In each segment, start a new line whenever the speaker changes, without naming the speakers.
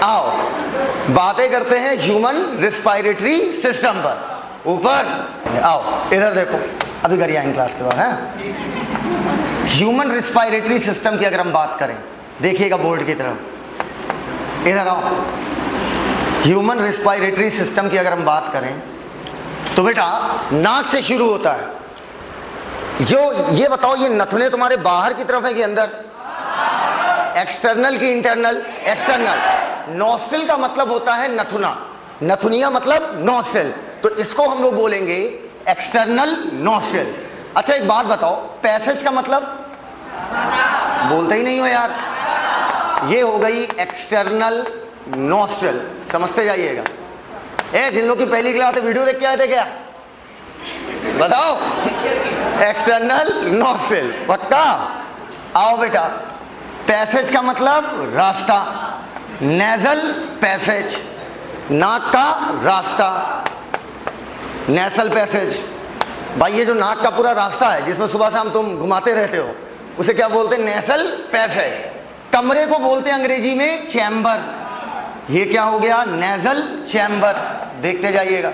आओ बातें करते हैं ह्यूमन रिस्पायरेटरी सिस्टम पर। ऊपर आओ, इधर देखो, अभी घर आएंगे क्लास के बाद है। ह्यूमन रिस्पायरेटरी सिस्टम की अगर हम बात करें, देखिएगा बोर्ड की तरफ, इधर आओ। ह्यूमन रिस्पायरेटरी सिस्टम की अगर हम बात करें तो बेटा नाक से शुरू होता है। जो ये बताओ, ये नथुने तुम्हारे बाहर की तरफ है कि अंदर? एक्सटर्नल की इंटरनल? एक्सटर्नल। नॉस्ट्रिल का मतलब होता है नथुना, नथुनिया मतलब नॉस्ट्रिल, तो इसको हम लोग बोलेंगे एक्सटर्नल नॉस्ट्रिल। अच्छा एक बात बताओ, पैसेज का मतलब? बोलते ही नहीं हो यार। ये हो गई एक्सटर्नल नॉस्ट्रिल, समझते जाइएगा। जिन लोग की पहली क्लास है वीडियो देख के आए थे क्या? बताओ। एक्सटर्नल नॉस्ट्रिल, पक्का? आओ बेटा, पैसेज का मतलब रास्ता, नेजल पैसेज, नाक का रास्ता, नेसल पैसेज। भाई ये जो नाक का पूरा रास्ता है जिसमें सुबह शाम तुम घुमाते रहते हो, उसे क्या बोलते हैं? Nasal passage. कमरे को बोलते हैं अंग्रेजी में चैम्बर। ये क्या हो गया? Nasal chamber. देखते जाइएगा,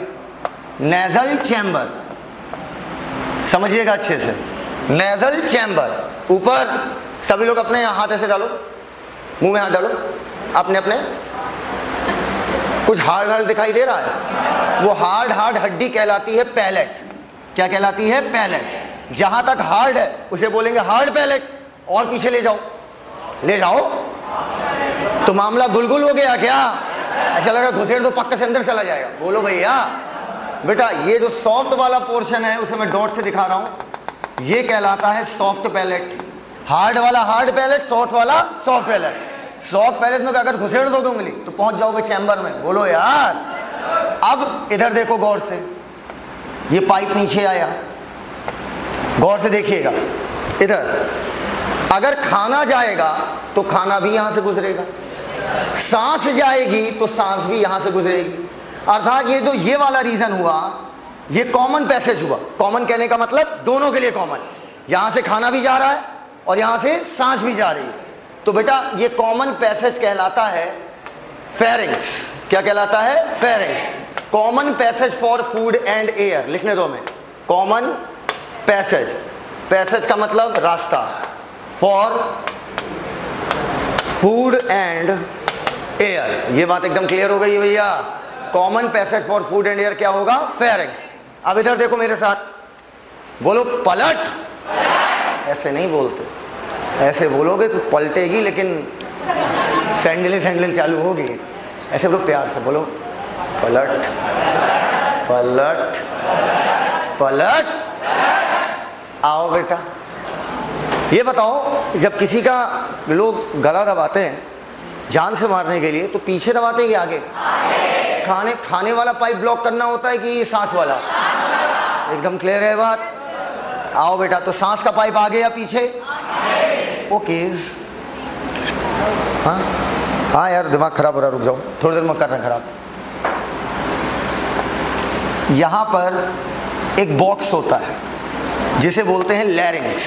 नेजल चैम्बर, समझिएगा अच्छे से, नेजल चैम्बर। ऊपर सभी लोग अपने हाथ ऐसे डालो, मुंह में हाथ डालो, अपने अपने। कुछ हार्ड हार्ड दिखाई दे रहा है? वो हार्ड हार्ड हड्डी कहलाती है पैलेट। क्या कहलाती है? पैलेट। जहां तक हार्ड है उसे बोलेंगे हार्ड पैलेट। और पीछे ले जाओ, ले जाओ। तो मामला गुलगुल हो गया क्या? ऐसा लग रहा घुसेड़ तो पक्का से अंदर चला जाएगा। बोलो भैया। बेटा ये जो सॉफ्ट वाला पोर्शन है उसे मैं डॉट से दिखा रहा हूं, ये कहलाता है सॉफ्ट पैलेट। हार्ड वाला हार्ड पैलेट, सॉफ्ट वाला सॉफ्ट पैलेट। सॉफ्ट पैलेट में अगर घुसेड़ दोगे उंगली तो पहुंच जाओगे चैम्बर में। बोलो यार। अब इधर देखो गौर से, ये पाइप नीचे आया, गौर से देखिएगा। इधर अगर खाना जाएगा तो खाना भी यहां से गुजरेगा, सांस जाएगी तो सांस भी यहां से गुजरेगी। अर्थात ये जो ये वाला रीजन हुआ, ये कॉमन पैसेज हुआ। कॉमन कहने का मतलब दोनों के लिए कॉमन। यहां से खाना भी जा रहा है और यहां से सांस भी जा रही है, तो बेटा ये कॉमन पैसेज कहलाता है फेरिंग्स। क्या कहलाता है? Pharynx. Common passage for food and air. लिखने दो मैं, कॉमन पैसेज, पैसेज का मतलब रास्ता, फॉर फूड एंड एयर। ये बात एकदम क्लियर हो गई भैया। Common passage for food and air क्या होगा? फेरिंग्स। अब इधर देखो मेरे साथ, बोलो पलट। ऐसे नहीं बोलते, ऐसे बोलोगे तो पलटेगी, लेकिन सैंडल सैंडल चालू होगी। ऐसे बोलो प्यार से, बोलो पलट पलट पलट। आओ बेटा, ये बताओ, जब किसी का लोग गला दबाते हैं जान से मारने के लिए तो पीछे दबाते हैं कि आगे? खाने वाला पाइप ब्लॉक करना होता है कि सांस वाला? एकदम क्लियर है बात। आओ बेटा, तो सांस का पाइप आगे या पीछे? ओके। हाँ यार दिमाग खराब हो रहा, रुक जाओ थोड़ी देर में करना खराब। यहां पर एक बॉक्स होता है जिसे बोलते हैं लैरिंक्स।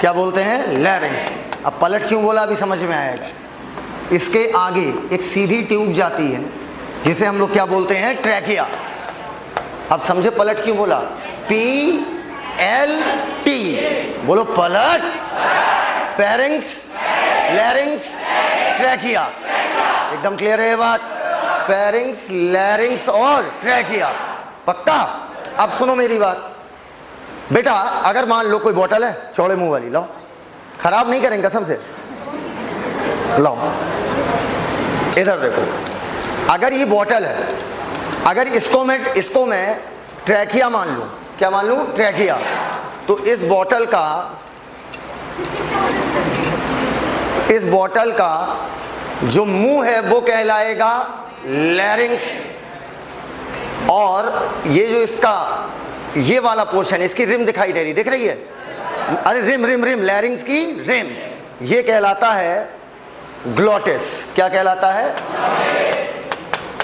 क्या बोलते हैं? लैरिंक्स। अब पलट क्यों बोला अभी समझ में आएगा। इसके आगे एक सीधी ट्यूब जाती है जिसे हम लोग क्या बोलते हैं? ट्रैकिया। अब समझे पलट क्यों बोला? PLT। बोलो पलट, फेरिंग्स, लैरिंक्स, ट्रैकिया। एकदम क्लियर है ये बात? फेरिंग्स, लैरिंक्स और ट्रैकिया, पक्का? अब सुनो मेरी बात बेटा, अगर मान लो कोई बोतल है चौड़े मुंह वाली, लाओ, खराब नहीं करेंगे कसम से, लाओ। इधर देखो, अगर ये बोतल है, अगर इसको मैं ट्रैकिया मान लूं, क्या मान लूं? ट्रैकिया। तो इस बोतल का जो मुंह है वो कहलाएगा लैरिंक्स, और ये जो इसका ये वाला पोर्शन, इसकी रिम दिखाई दे रही, दिख रही है? अरे रिम रिम रिम, लैरिंक्स की रिम, ये कहलाता है ग्लोटिस। क्या कहलाता है?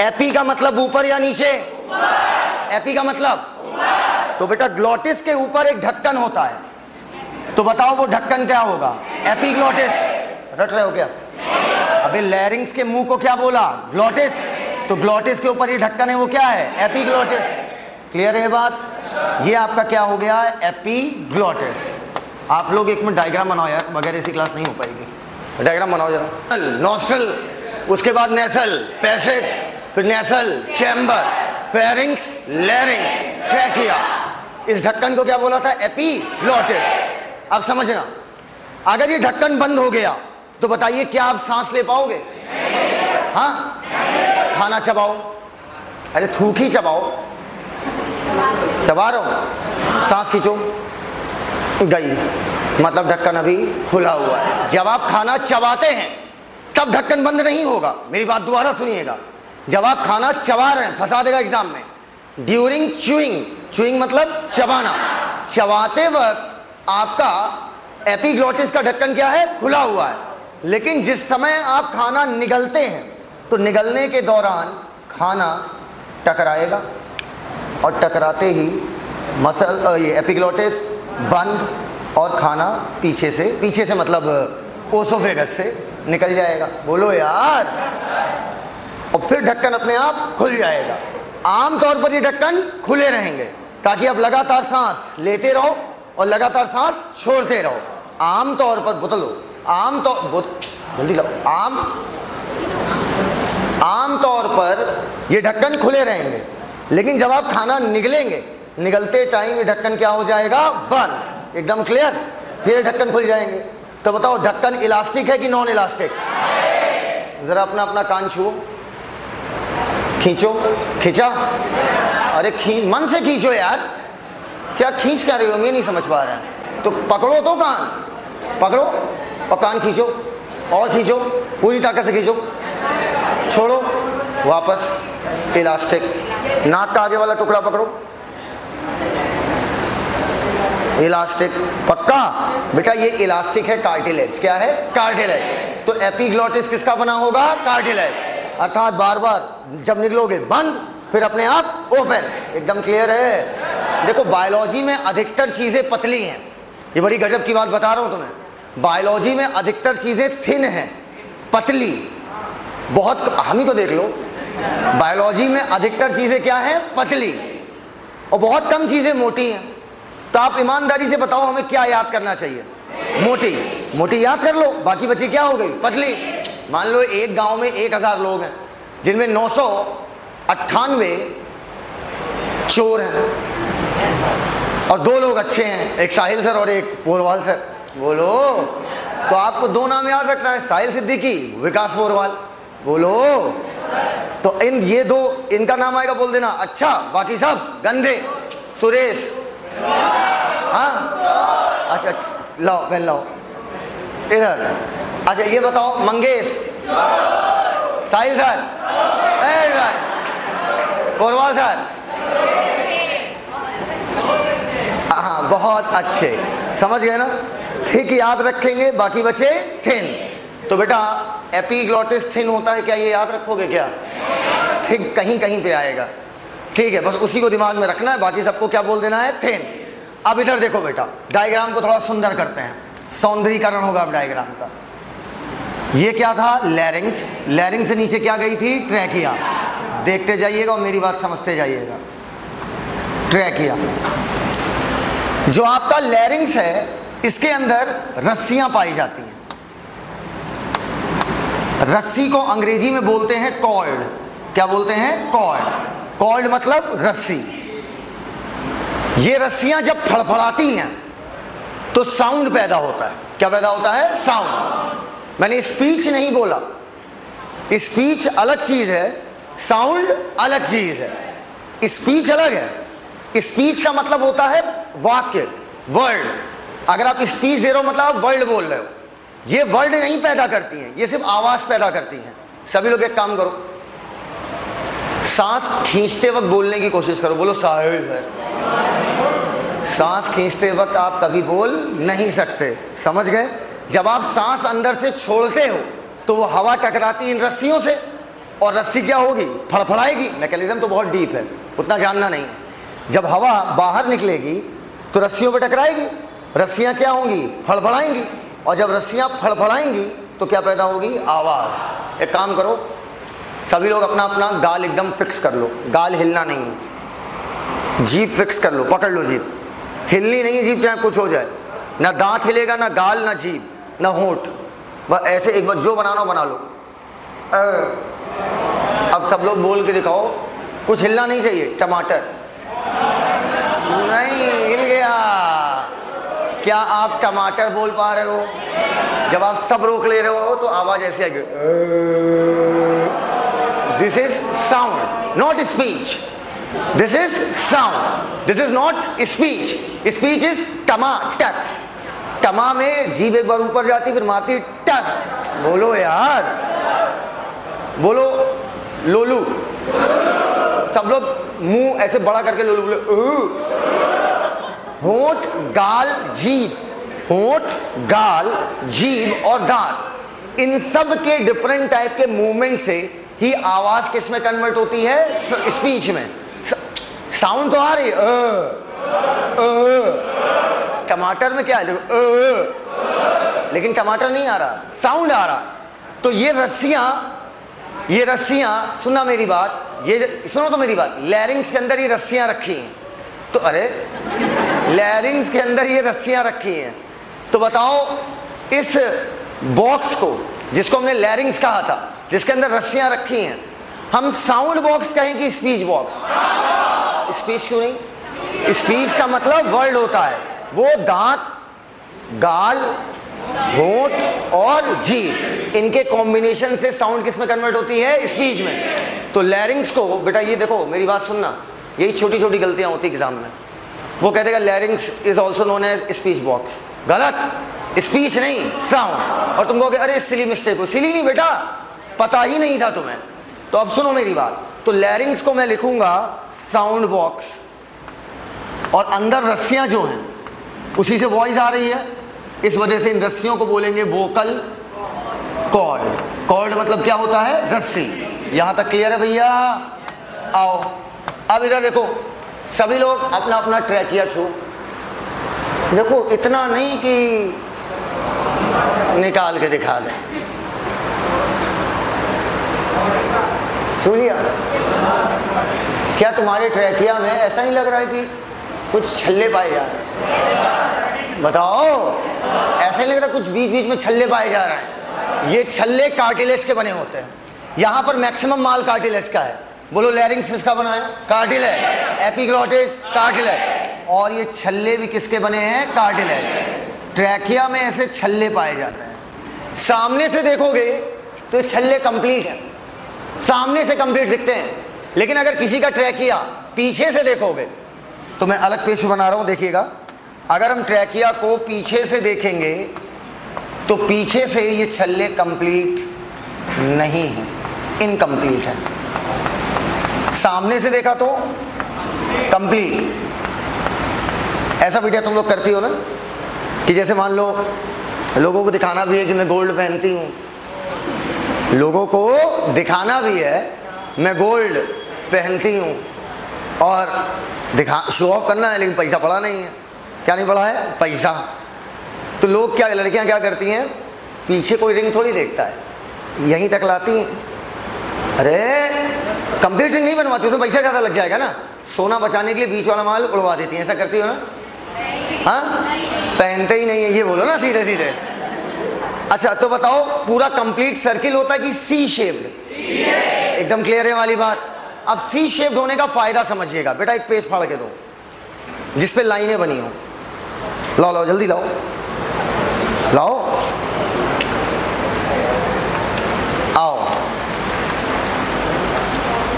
एपी का मतलब ऊपर या नीचे? एपी का मतलब? तो बेटा ग्लोटिस के ऊपर एक ढक्कन होता है, तो बताओ वो ढक्कन क्या होगा? एपीग्लोटिस। रट रहे हो क्या? अबे लैरिंग्स के मुंह को क्या बोला? ग्लॉटिस। तो ग्लॉटिस के ऊपर ये ढक्कन है, वो क्या है? एपिग्लॉटिस। क्लियर है बात? ये आपका क्या हो गया? एपिग्लॉटिस। आप लोग एक मिनट डायग्राम बनाओ यार, बगैर ऐसी क्लास नहीं हो पाएगी। डायग्राम बनाओ जरा। नॉस्ट्रल, उसके बाद नेसल, पैसेज, फिर नेसल, चैम्बर, फेरिंग्स, लैरिंग्स, ट्रैकिया। इस ढक्कन को क्या बोला था? एपिग्लॉटिस। अब समझना, अगर ये ढक्कन बंद हो गया तो बताइए क्या आप सांस ले पाओगे? हाँ? खाना चबाओ, अरे थूक ही चबाओ, चबा रहा हूं, सांस खींचो, गई, मतलब ढक्कन अभी खुला हुआ है। जब आप खाना चबाते हैं तब ढक्कन बंद नहीं होगा। मेरी बात दोबारा सुनिएगा, जब आप खाना चबा रहे हैं, फंसा देगा एग्जाम में, ड्यूरिंग च्यूइंग, च्यूइंग मतलब चबाना, चबाते वक्त आपका एपिग्लॉटिस का ढक्कन क्या है? खुला हुआ है। लेकिन जिस समय आप खाना निगलते हैं तो निगलने के दौरान खाना टकराएगा और टकराते ही मसल ये एपिग्लॉटिस बंद और खाना पीछे से मतलब ओसोफेगस से निकल जाएगा। बोलो यार। और फिर ढक्कन अपने आप खुल जाएगा। आमतौर पर ये ढक्कन खुले रहेंगे ताकि आप लगातार सांस लेते रहो और लगातार सांस छोड़ते रहो। आमतौर पर जल्दी लो, आमतौर पर ये ढक्कन खुले रहेंगे, लेकिन जब आप खाना निगलेंगे, निगलते टाइम ये ढक्कन क्या हो जाएगा? बंद। एकदम क्लियर? फिर ढक्कन खुल जाएंगे। तो बताओ ढक्कन इलास्टिक है कि नॉन इलास्टिक? जरा अपना अपना कान छुओ, खींचो, खींचा? अरे मन से खींचो यार, क्या खींच कर रहे हो? मैं नहीं समझ पा रहा है। तो पकड़ो तो कान, पकड़ो और कान खींचो और खींचो, पूरी ताकत से खींचो, छोड़ो, वापस इलास्टिक। नाक का आगे वाला टुकड़ा पकड़ो, इलास्टिक। पक्का बेटा ये इलास्टिक है, कार्टिलेज। क्या है? कार्टिलेज। तो एपिग्लॉटिस किसका बना होगा? कार्टिलेज। अर्थात बार बार जब निकलोगे बंद, फिर अपने आप ओपन। एकदम क्लियर है? देखो बायोलॉजी में अधिकतर चीजें पतली हैं, ये बड़ी गजब की बात बता रहा हूं तुम्हें। बायोलॉजी में अधिकतर चीजें थिन हैं, पतली, बहुत। हम ही तो देख लो, बायोलॉजी में अधिकतर चीजें क्या हैं? पतली, और बहुत कम चीजें मोटी हैं। तो आप ईमानदारी से बताओ हमें क्या याद करना चाहिए? मोटी। मोटी याद कर लो, बाकी बची क्या हो गई? पतली। मान लो एक गांव में 1000 लोग हैं, जिनमें 998 चोर हैं और 2 लोग अच्छे हैं, एक साहिल सर और एक पोरवाल सर। बोलो। तो आपको 2 नाम याद रखना है, साहिल सिद्दीकी, विकास पोरवाल। बोलो। तो ये 2 इनका नाम आएगा, बोल देना। अच्छा बाकी सब गंदे। सुरेश, हाँ अच्छा, लाओ पहन लाओ इधर। अच्छा ये बताओ, मंगेश, साहिल सर, पोरवाल सर, हाँ बहुत अच्छे, समझ गए ना? ठीक, याद रखेंगे, बाकी बचे थिन। तो बेटा एपिग्लॉटिस थिन होता है, क्या ये याद रखोगे क्या? ठीक, कहीं कहीं पे आएगा, ठीक है, बस उसी को दिमाग में रखना है, बाकी सबको क्या बोल देना है? थिन। अब इधर देखो बेटा, डायग्राम को थोड़ा सुंदर करते हैं, सौंदर्यीकरण होगा अब डायग्राम का। ये क्या था? लैरिंग्स। लैरिंग्स से नीचे क्या गई थी? ट्रैकिया। देखते जाइएगा और मेरी बात समझते जाइएगा। ट्रैकिया, जो आपका लैरिंग्स है, इसके अंदर रस्सियां पाई जाती हैं। रस्सी को अंग्रेजी में बोलते हैं कॉर्ड। क्या बोलते हैं? कॉर्ड। कॉर्ड मतलब रस्सी। ये रस्सियां जब फड़फड़ाती हैं तो साउंड पैदा होता है। क्या पैदा होता है? साउंड। मैंने स्पीच नहीं बोला, स्पीच अलग चीज है, साउंड अलग चीज है। स्पीच अलग है, स्पीच का मतलब होता है वाक्य, वर्ड। अगर आप स्पीच दे रहे हो मतलब आप वर्ड बोल रहे हो। ये वर्ड नहीं पैदा करती हैं, ये सिर्फ आवाज पैदा करती हैं। सभी लोग एक काम करो, सांस खींचते वक्त बोलने की कोशिश करो। बोलो साहिल है। सांस खींचते वक्त आप कभी बोल नहीं सकते, समझ गए? जब आप सांस अंदर से छोड़ते हो तो वो हवा टकराती इन रस्सियों से, और रस्सी क्या होगी? फड़फड़ाएगी। मैकेनिज्म तो बहुत डीप है, उतना जानना नहीं है। जब हवा बाहर निकलेगी तो रस्सियों पर टकराएगी, रस्सियां क्या होंगी? फड़फड़ाएंगी, और जब रस्सियां फड़फड़ाएंगी तो क्या पैदा होगी? आवाज। एक काम करो, सभी लोग अपना अपना गाल एकदम फिक्स कर लो, गाल हिलना नहीं है, जीभ फिक्स कर लो, पकड़ लो जीभ, हिलनी नहीं है जीभ, चाहे कुछ हो जाए, ना दांत हिलेगा, ना गाल, ना जीभ, ना होंठ, बस ऐसे एक बार जो बनाना बना लो। अब सब लोग बोल के दिखाओ, कुछ हिलना नहीं चाहिए। टमाटर, नहीं हिल गया। क्या आप टमाटर बोल पा रहे हो? जब आप सब रोक ले रहे हो तो आवाज ऐसी आएगी, this is sound not speech, this is sound, this is not speech. Speech is टमाटर। टमा में जीभ एक बार ऊपर जाती फिर मारती टर। बोलो यार, बोलो लोलू। सब लोग मुंह ऐसे बड़ा करके लोलू बोले। होंठ, गाल, जीभ, होंठ, गाल, जीभ और दांत, इन सब के डिफरेंट टाइप के मूवमेंट से ही आवाज किस में कन्वर्ट होती है? स्पीच में। साउंड तो आ रही है, टमाटर में क्या है देखो, लेकिन टमाटर नहीं आ रहा, साउंड आ रहा है। तो ये रस्सियां सुना मेरी बात, ये सुनो तो मेरी बात, लैरिंग्स के अंदर ये रस्सियां रखी हैं। तो अरे लैरिंग्स के अंदर ये रस्सियां रखी हैं, तो बताओ इस बॉक्स को, जिसको हमने लैरिंग्स कहा था, जिसके अंदर रस्सियां रखी हैं, हम साउंड बॉक्स कहें कि स्पीच बॉक्स? स्पीच क्यों नहीं? स्पीच का मतलब वर्ड होता है, वो दांत, गाल, होंठ और जीभ, इनके कॉम्बिनेशन से साउंड किस में कन्वर्ट होती है? स्पीच में। तो लैरिंग्स को बेटा, ये देखो मेरी बात सुनना, यही छोटी छोटी गलतियां होती एग्जाम में। वो कह देगा larynx is also known as speech box, गलत, स्पीच नहीं साउंड। और तुम कहोगे अरे सिली मिस्टेक हो। सिली नहीं बेटा, पता ही नहीं था तुम्हें। तो अब सुनो मेरी बात, तो लैरिंग्स को मैं लिखूंगा साउंड बॉक्स, और अंदर रस्सियां जो हैं उसी से वॉइस आ रही है, इस वजह से इन रस्सियों को बोलेंगे वोकल कॉर्ड। कॉर्ड मतलब क्या होता है? रस्सी। यहां तक क्लियर है भैया? आओ अब इधर देखो, सभी लोग अपना अपना ट्रैकिया छू। देखो इतना नहीं कि निकाल के दिखा दें, छू लिया। क्या तुम्हारे ट्रैकिया में ऐसा नहीं लग रहा है कि कुछ छल्ले पाए जा रहे हैं? बताओ, ऐसा नहीं लग रहा कुछ बीच बीच में छल्ले पाए जा रहे हैं? ये छल्ले कार्टिलेज के बने होते हैं। यहां पर मैक्सिमम माल कार्टिलेज का है। बोलो लैरिंग्स किसका बना है? कार्टिलेज। Epiglottis cartilage. और ये छल्ले भी किसके बने हैं? कार्टिलेज। ट्रैकिया में ऐसे छल्ले पाए जाते हैं। सामने से देखोगे तो ये छल्ले कंप्लीट है, सामने से कंप्लीट दिखते हैं। लेकिन अगर किसी का ट्रैकिया पीछे से देखोगे, तो मैं अलग पेज बना रहा हूं, देखिएगा। अगर हम ट्रैकिया को पीछे से देखेंगे तो पीछे से ये छल्ले कंप्लीट नहीं है, इनकम्प्लीट है। सामने से देखा तो कंप्लीट। ऐसा बेटा तुम लोग करती हो ना, कि जैसे मान लो लोगों को दिखाना भी है कि मैं गोल्ड पहनती हूँ, लोगों को दिखाना भी है मैं गोल्ड पहनती हूँ, और शो ऑफ करना है, लेकिन पैसा पड़ा नहीं है। क्या नहीं पड़ा है? पैसा। तो लोग क्या, लड़कियां क्या करती हैं, पीछे कोई रिंग थोड़ी देखता है, यहीं तक लाती हैं। अरे कंप्लीट रिंग नहीं बनवाती, तो पैसा ज़्यादा लग जाएगा ना। सोना बचाने के लिए बीच वाला माल उड़वा देती हैं। ऐसा करती हो ना? हाँ, पहनते ही नहीं है, ये बोलो ना सीधे सीधे। अच्छा तो बताओ, पूरा कंप्लीट सर्किल होता है कि सी शेप्ड? एकदम क्लियर है वाली बात। अब सी शेप्ड होने का फायदा समझिएगा बेटा। एक पेज फाड़ के दो जिस पे लाइनें बनी हो। लाओ लाओ जल्दी लाओ, लाओ आओ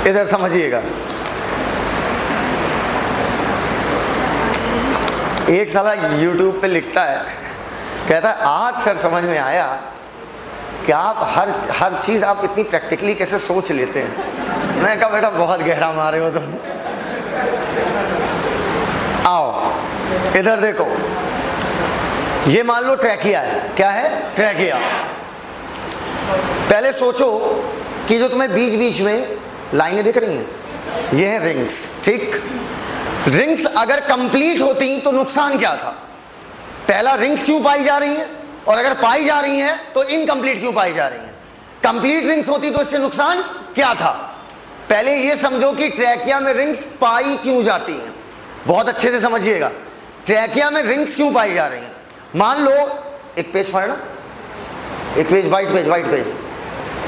इधर समझिएगा। एक साला YouTube पे लिखता है, कहता है आज सर समझ में आया कि आप हर चीज़ आप इतनी प्रैक्टिकली कैसे सोच लेते हैं। मैंने कहा बेटा बहुत गहरा मारे हो तुम। आओ इधर देखो, ये मान लो ट्रैकिया है। क्या है? ट्रैकिया। पहले सोचो कि जो तुम्हें बीच बीच में लाइनें दिख रही हैं, ये हैं रिंग्स। ठीक, रिंग्स अगर कंप्लीट होती तो नुकसान क्या था? पहला, रिंग्स क्यों पाई जा रही हैं, और अगर पाई जा रही हैं तो इनकम्प्लीट क्यों पाई जा रही हैं? कंप्लीट रिंग्स होती तो इससे नुकसान क्या था? पहले ये समझो कि ट्रैकिया में रिंग्स पाई क्यों जाती हैं, बहुत अच्छे से समझिएगा। ट्रैकिया में रिंग्स क्यों पाई जा रही हैं? मान लो, एक पेज फाड़ना, एक page, white page, white page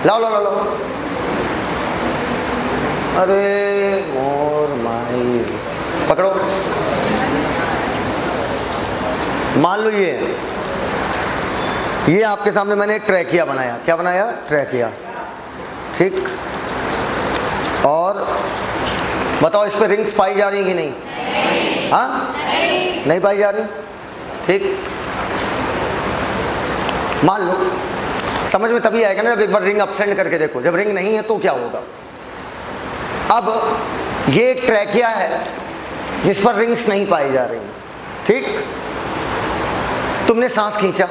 लाओ लाओ लाओ। अरे मोर माई, पकड़ो। मान लो ये आपके सामने मैंने एक ट्रैकिया बनाया। क्या बनाया? ट्रैकिया, ठीक। और बताओ इस पे रिंग्स पाई जा रही कि नहीं? हाँ, नहीं पाई जा रही, ठीक। मान लो, समझ में तभी आएगा ना जब एक बार रिंग अपसेंड करके देखो। जब रिंग नहीं है तो क्या होगा? अब ये एक ट्रैकिया है जिस पर रिंग्स नहीं पाई जा रही, ठीक। तुमने सांस खींचा,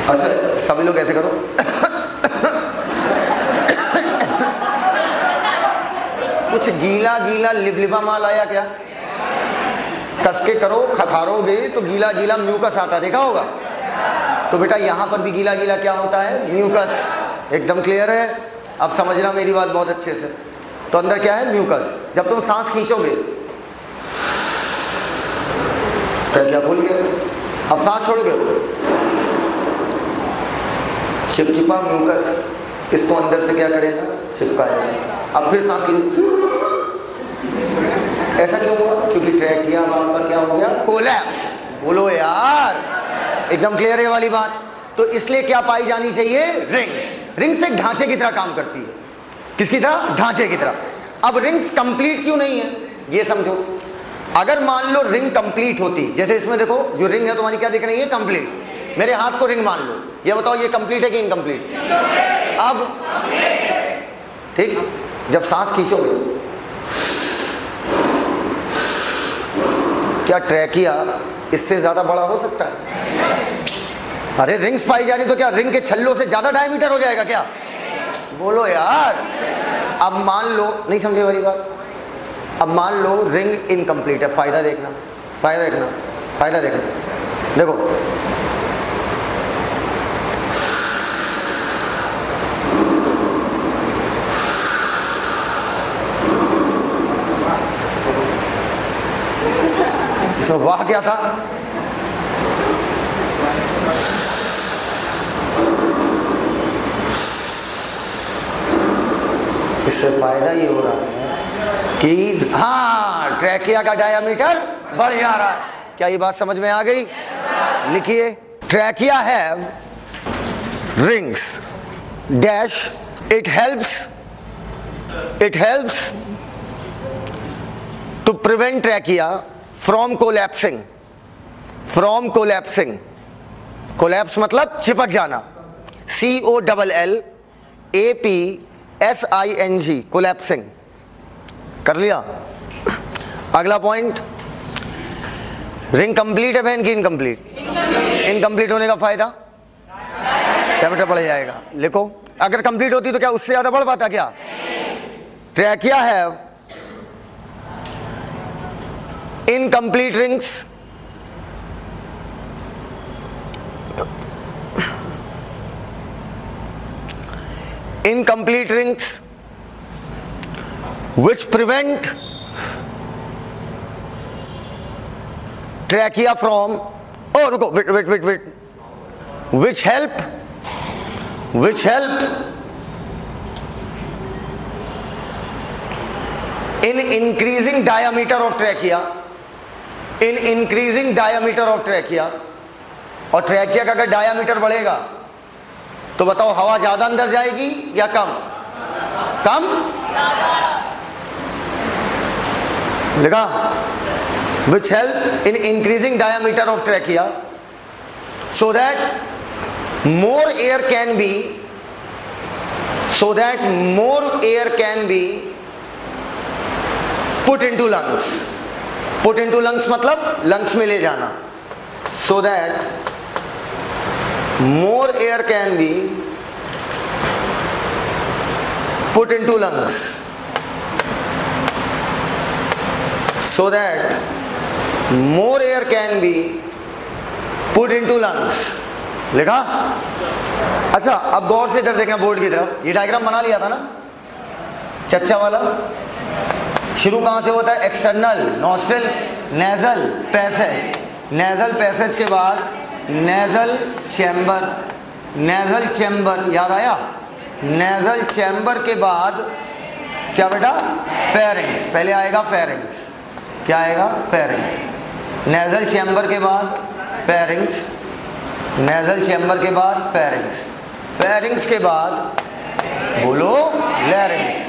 अच्छा सभी लोग ऐसे करो। कुछ गीला गीला लिबलिबा माल आया क्या? कस के करो, खखारोगे तो गीला गीला म्यूकस आता, देखा होगा। तो बेटा यहाँ पर भी गीला गीला क्या होता है? म्यूकस। एकदम क्लियर है? अब समझना मेरी बात बहुत अच्छे से। तो अंदर क्या है? म्यूकस। जब तुम सांस खींचोगे तो क्या भूल गए, अब सांस छोड़ गए, चिपचिपा म्यूकस इसको अंदर से क्या करेगा? चिपकाएगा। अब फिर सांस खींचो, ऐसा क्यों हुआ? क्योंकि ट्रैकिया आपका क्या हो गया? कोलैप्स। बोलो यार, एकदम क्लियर है वाली बात। तो इसलिए क्या पाई जानी चाहिए? रिंग्स। रिंग्स एक ढांचे की तरह काम करती है। किसकी तरह? ढांचे की तरह। अब रिंग्स कंप्लीट क्यों नहीं है ये समझो। अगर मान लो रिंग कंप्लीट होती, जैसे इसमें देखो जो रिंग है तुम्हारी क्या दिख रही है? कंप्लीट। मेरे हाथ को रिंग मान लो, ये बताओ ये कंप्लीट है कि इनकम्प्लीट? अब ठीक, जब सांस खींचोगे क्या ट्रैकिया इससे ज्यादा बड़ा हो सकता है? अरे रिंग्स पाई जा रही तो क्या रिंग के छल्लों से ज्यादा डायमीटर हो जाएगा क्या? बोलो यार। अब मान लो, नहीं समझे वाली बात। अब मान लो रिंग इनकम्प्लीट है। फायदा देखना, फायदा देखना, फायदा देखना। देखो तो वाह क्या था? इससे फायदा ये हो रहा है कि हाँ, ट्रैकिया का डायामीटर बढ़ जा रहा है। क्या ये बात समझ में आ गई? लिखिए, trachea have rings dash, it helps to prevent trachea from collapsing. Collapse मतलब चिपक जाना। COLLAPSING, collapsing. कर लिया? अगला पॉइंट, रिंग कंप्लीट है बहन की इनकम्प्लीट? इनकम्प्लीट होने का फायदा डायमीटर बढ़ जाएगा। लिखो, अगर कंप्लीट होती तो क्या उससे ज्यादा बढ़ पाता क्या? Trachea have incomplete rings which prevent trachea from, oh रुको, wait, which help in increasing diameter of trachea, और ट्रैकिया का अगर डायामीटर बढ़ेगा तो बताओ हवा ज्यादा अंदर जाएगी या कम? लिखा, which help in increasing diameter of trachea so that more air can be put into lungs। Put into lungs मतलब लंग्स में ले जाना। So that more air can be put into lungs, so that more air can be put into lungs लिखा? अच्छा, अब गौर से इधर देखना बोर्ड की तरफ। ये डायग्राम बना लिया था ना चच्चा वाला। शुरू कहाँ से होता है? External nostril, nasal passage, nasal passage के बाद नेजल चैम्बर, नेजल चैम्बर, याद आया? नेजल चैम्बर के बाद क्या बेटा? फेरिंग्स। पहले आएगा फेरिंग्स। क्या आएगा? फेरिंग्स। नेजल चैम्बर के बाद फेरिंग्स, नेजल चैम्बर के बाद फेरिंग्स, फेरिंग्स के बाद बोलो लैरिंग्स,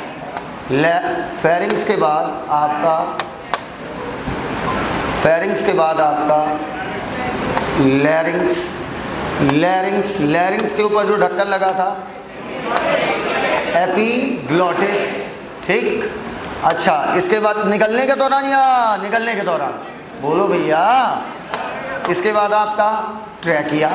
फेरिंग्स के बाद आपका, फेरिंग्स के बाद आपका लैरिंग्स, लैरिंग्स, लैरिंग्स के ऊपर जो ढक्कन लगा था एपिग्लॉटिस, ठीक। अच्छा, इसके बाद निकलने के दौरान या निकलने के दौरान? बोलो भैया। इसके बाद आपका ट्रैकिया,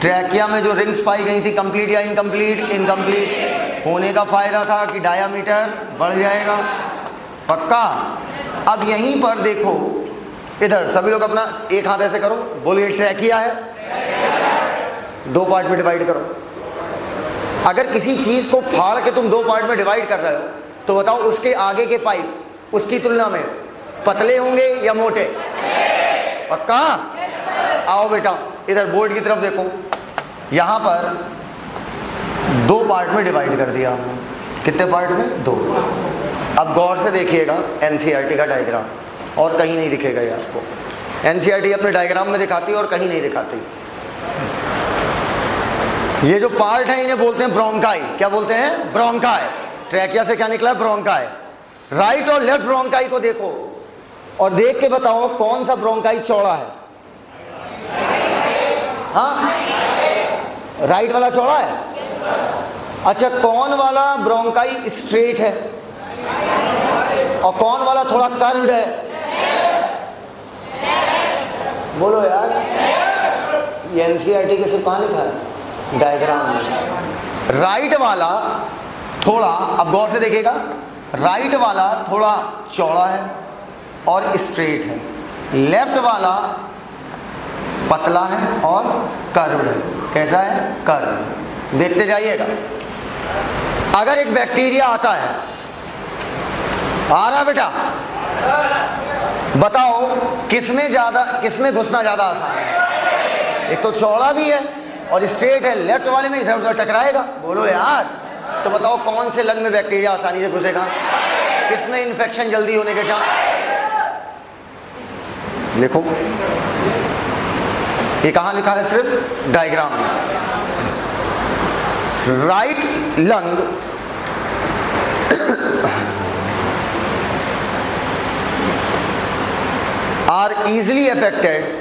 ट्रैकिया में जो रिंग्स पाई गई थी, कंप्लीट या इनकम्प्लीट? इनकम्प्लीट होने का फायदा था कि डायामीटर बढ़ जाएगा, पक्का। अब यहीं पर देखो, इधर सभी लोग अपना एक हाथ ऐसे करो, बोलिए ट्रैकिया है, दो पार्ट में डिवाइड करो। अगर किसी चीज को फाड़ के तुम दो पार्ट में डिवाइड कर रहे हो तो बताओ उसके आगे के पाइप उसकी तुलना में पतले होंगे या मोटे? पक्का? आओ बेटा इधर बोर्ड की तरफ देखो, यहां पर दो पार्ट में डिवाइड कर दिया हमने। कितने पार्ट में? दो। अब गौर से देखिएगा एनसीईआरटी का डायग्राम, और कहीं नहीं दिखेगा ये आपको। एनसीईआरटी अपने डायग्राम में दिखाती है और कहीं नहीं दिखाती। ये जो पार्ट है इन्हें बोलते हैं ब्रोंकाई। क्या बोलते हैं? ब्रोंकाई। ट्रैकिया से क्या निकला? ब्रोंकाई। राइट और लेफ्ट ब्रोंकाई को देखो और देख के बताओ कौन सा ब्रोंकाई चौड़ा है? हाँ, राइट वाला चौड़ा है। अच्छा, कौन वाला ब्रोंकाई स्ट्रेट है और कौन वाला थोड़ा कर्व्ड है? बोलो यार, ये एनसीईआरटी के सिर्फ कहाँ लिखा है? डायग्राम में। राइट वाला थोड़ा, अब गौर से देखिएगा, राइट वाला थोड़ा चौड़ा है और स्ट्रेट है, लेफ्ट वाला पतला है और कर्व्ड है। कैसा है? कर्व्ड। देखते जाइएगा। अगर एक बैक्टीरिया आता है, आ रहा बेटा, बताओ किसमें ज्यादा, किसमें घुसना ज्यादा आसान है? एक तो चौड़ा भी है और स्ट्रेट है, लेफ्ट वाले में इधर उधर टकराएगा। बोलो यार, तो बताओ कौन से लंग में बैक्टीरिया आसानी से घुसेगा? किसमें इन्फेक्शन जल्दी होने के चांस? देखो ये कहां लिखा है? सिर्फ डायग्राम में। Right lung are easily affected,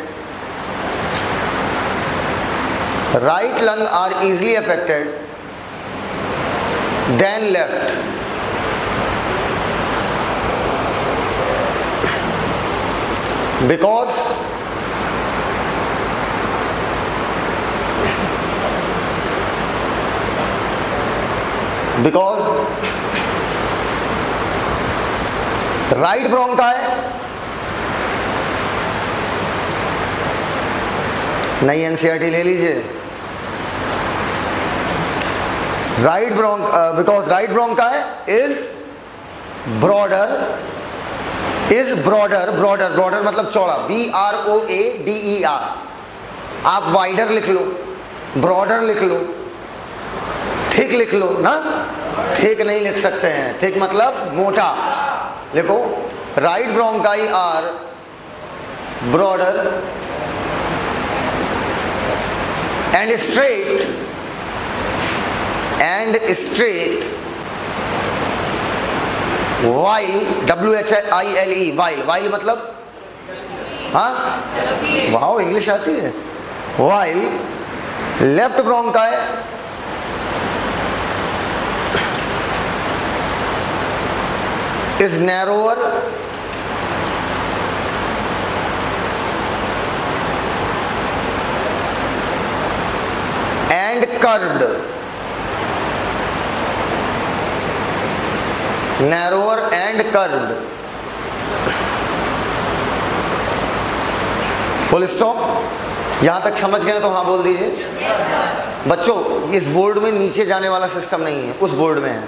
right lung are easily affected than left, because right bronchi, नई एनसीईआरटी ले लीजिए। Right because right bronchi is broader, broader मतलब चौड़ा, BROADER। आप वाइडर लिख लो, ब्रॉडर लिख लो, थिक लिख लो ना। थिक नहीं लिख सकते हैं, थिक मतलब मोटा। लिखो right bronchi are broader and straight while while मतलब, हाँ वाह इंग्लिश आती है। while left bronchi is narrower and curved, narrower and curved, full stop। यहां तक समझ गए तो हाँ बोल दीजिए। बच्चों इस बोर्ड में नीचे जाने वाला सिस्टम नहीं है, उस बोर्ड में है।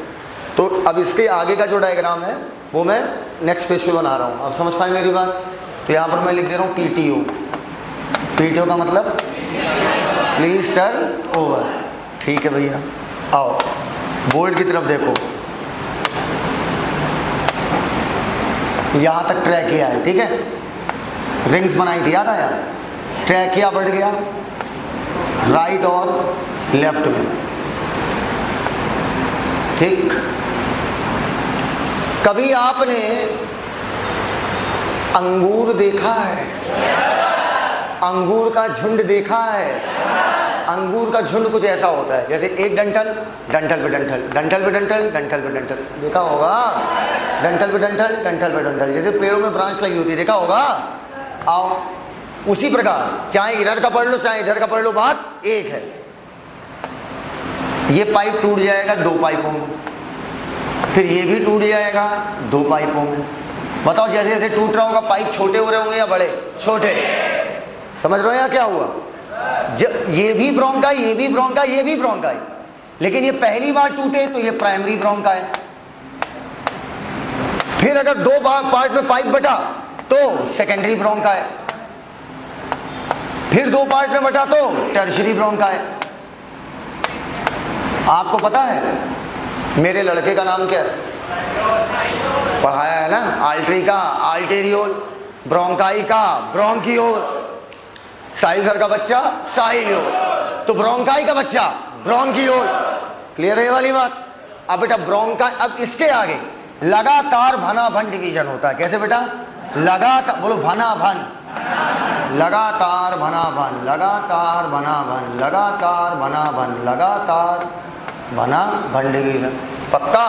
तो अब इसके आगे का जो डायग्राम है वो मैं नेक्स्ट पेज पे बना रहा हूँ। आप समझ पाए मेरी बात? तो यहाँ पर मैं लिख दे रहा हूँ PTO। PTO का मतलब प्लीज टर्न ओवर। ठीक है भैया, आओ बोर्ड की तरफ देखो। यहाँ तक ट्रैकिया है, ठीक है, रिंग्स बनाई थी, याद आया? ट्रैकिया बढ़ गया राइट और लेफ्ट में, ठीक। कभी आपने अंगूर देखा है? अंगूर का झुंड देखा है? अंगूर का झुंड कुछ ऐसा होता है जैसे एक डंठल, डंठल पे डंठल, डंठल पे डंठल, डंठल पे डंठल, देखा होगा? डंठल पे डंठल, डंठल पे डंठल, जैसे पेड़ों में ब्रांच लगी होती है, देखा होगा? आओ उसी प्रकार चाहे इधर का पढ़ लो चाहे इधर का पढ़ लो, बात एक है। ये पाइप टूट जाएगा 2 पाइपों में, फिर ये भी टूट जाएगा 2 पाइपों में। बताओ जैसे जैसे टूट रहा होगा पाइप छोटे हो रहे होंगे या बड़े? छोटे। समझ रहे हो या क्या हुआ? ये भी ब्रोंकाई, ये भी ब्रोंकाई, ये भी ब्रोंकाई, लेकिन ये पहली बार टूटे तो ये प्राइमरी ब्रोंकाई। फिर अगर 2 पार्ट में पाइप बटा तो सेकेंडरी ब्रोंकाई, फिर 2 पार्ट में बटा तो टर्शियरी ब्रोंकाई। आपको पता है मेरे लड़के का नाम क्या है? पढ़ाया है ना, आल्ट्री का आल्टेरियोल, ब्रोंकाई का ब्रोंकियोल, साहिल सर का बच्चा साहिलियोल, तो ब्रोंकाई का बच्चा ब्रोंकियोल। क्लियर है ये वाली बात? अब बेटा ब्रोंकाई, अब इसके आगे लगातार भना भन डिवीजन होता है। कैसे बेटा? लगातार बोलो, भना भन, लगातार भना भन, लगातार भना भन, लगातार भना भन, लगातार भना भन डिवीजन। पक्का?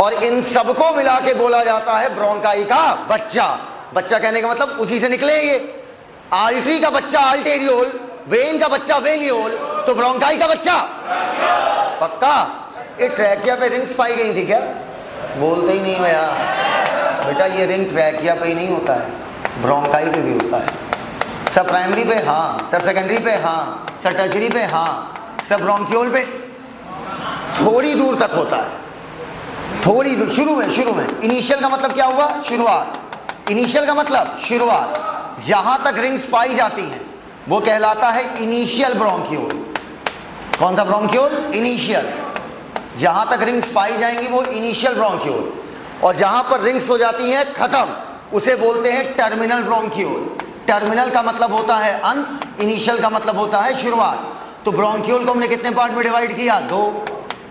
और इन सबको मिला के बोला जाता है ब्रोंकाई का बच्चा। बच्चा कहने का मतलब उसी से निकले ये। आल्ट्री का बच्चा आल्टेरियोल, वेन का बच्चा वेनियोल, तो ब्रोंकाई का बच्चा पक्का। ये ट्रैकिया पे रिंग्स पाई गई थी क्या? बोलते ही नहीं हो यार। बेटा ये रिंग ट्रैकिया पे ही नहीं होता है, ब्रोंकाई पे भी होता है। सर प्राइमरी पे हाँ, सर सेकेंडरी पे हाँ, सर टर्शियरी पे हाँ, सर ब्रोंकियोल पे थोड़ी दूर तक होता है, थोड़ी दूर। शुरू में इनिशियल का मतलब क्या हुआ? शुरुआत। इनिशियल का मतलब शुरुआत। जहां तक रिंग्स पाई जाती हैं वो कहलाता है इनिशियल ब्रोंकियोल। कौन सा ब्रोंकियोल? इनिशियल। जहां तक रिंग्स पाई जाएंगी वो इनिशियल ब्रोंकियोल, और जहां पर रिंग्स हो जाती हैं खत्म उसे बोलते हैं टर्मिनल ब्रोंकियोल। टर्मिनल का मतलब होता है अंत, इनिशियल का मतलब होता है शुरुआत। तो ब्रोंकियोल को हमने कितने पार्ट में डिवाइड किया? 2।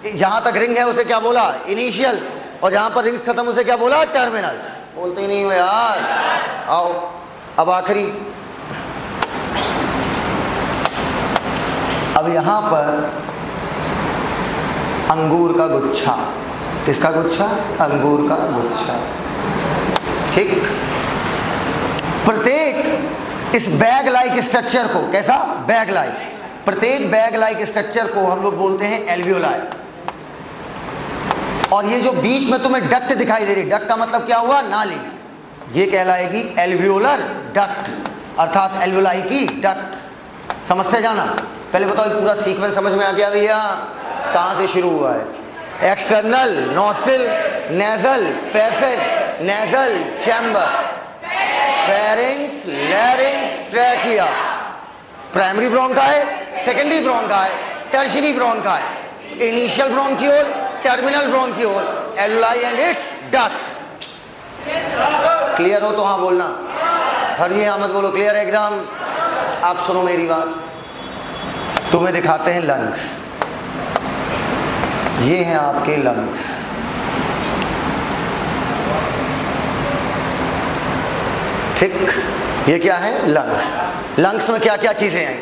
जहां तक रिंग है उसे क्या बोला? इनिशियल, और जहां पर रिंग्स खत्म उसे क्या बोला? टर्मिनल। बोलते ही नहीं हो यार। आओ अब आखिरी, अब यहां पर अंगूर का गुच्छा। किसका गुच्छा? अंगूर का गुच्छा, ठीक। प्रत्येक इस बैग लाइक स्ट्रक्चर को, कैसा? बैग लाइक, प्रत्येक बैग लाइक स्ट्रक्चर को हम लोग बोलते हैं एल्वियोलाई। और ये जो बीच में तुम्हें डक्ट दिखाई दे रही, डक्ट का मतलब क्या हुआ? नाली, ये कहलाएगी एल्वियोलर डक्ट, अर्थात एल्वियोलाई की डक्ट। समझते जाना। पहले बताओ पूरा सीक्वेंस समझ में आ गया भैया? कहां से शुरू हुआ है? External nostril, nasal passage, nasal chamber, pharynx, लैरिंग्स, trachea. Primary bronchi, secondary bronchi, tertiary bronchi, initial bronchiole, terminal bronchiole, alveoli and it's duct. Clear हो तो हाँ बोलना, हर ये हाँ मत बोलो। क्लियर है एकदम? आप सुनो मेरी बात, तुम्हें दिखाते हैं लंग्स। ये हैं आपके लंग्स। ठीक, ये क्या है? लंग्स। लंग्स में क्या क्या चीजें हैं?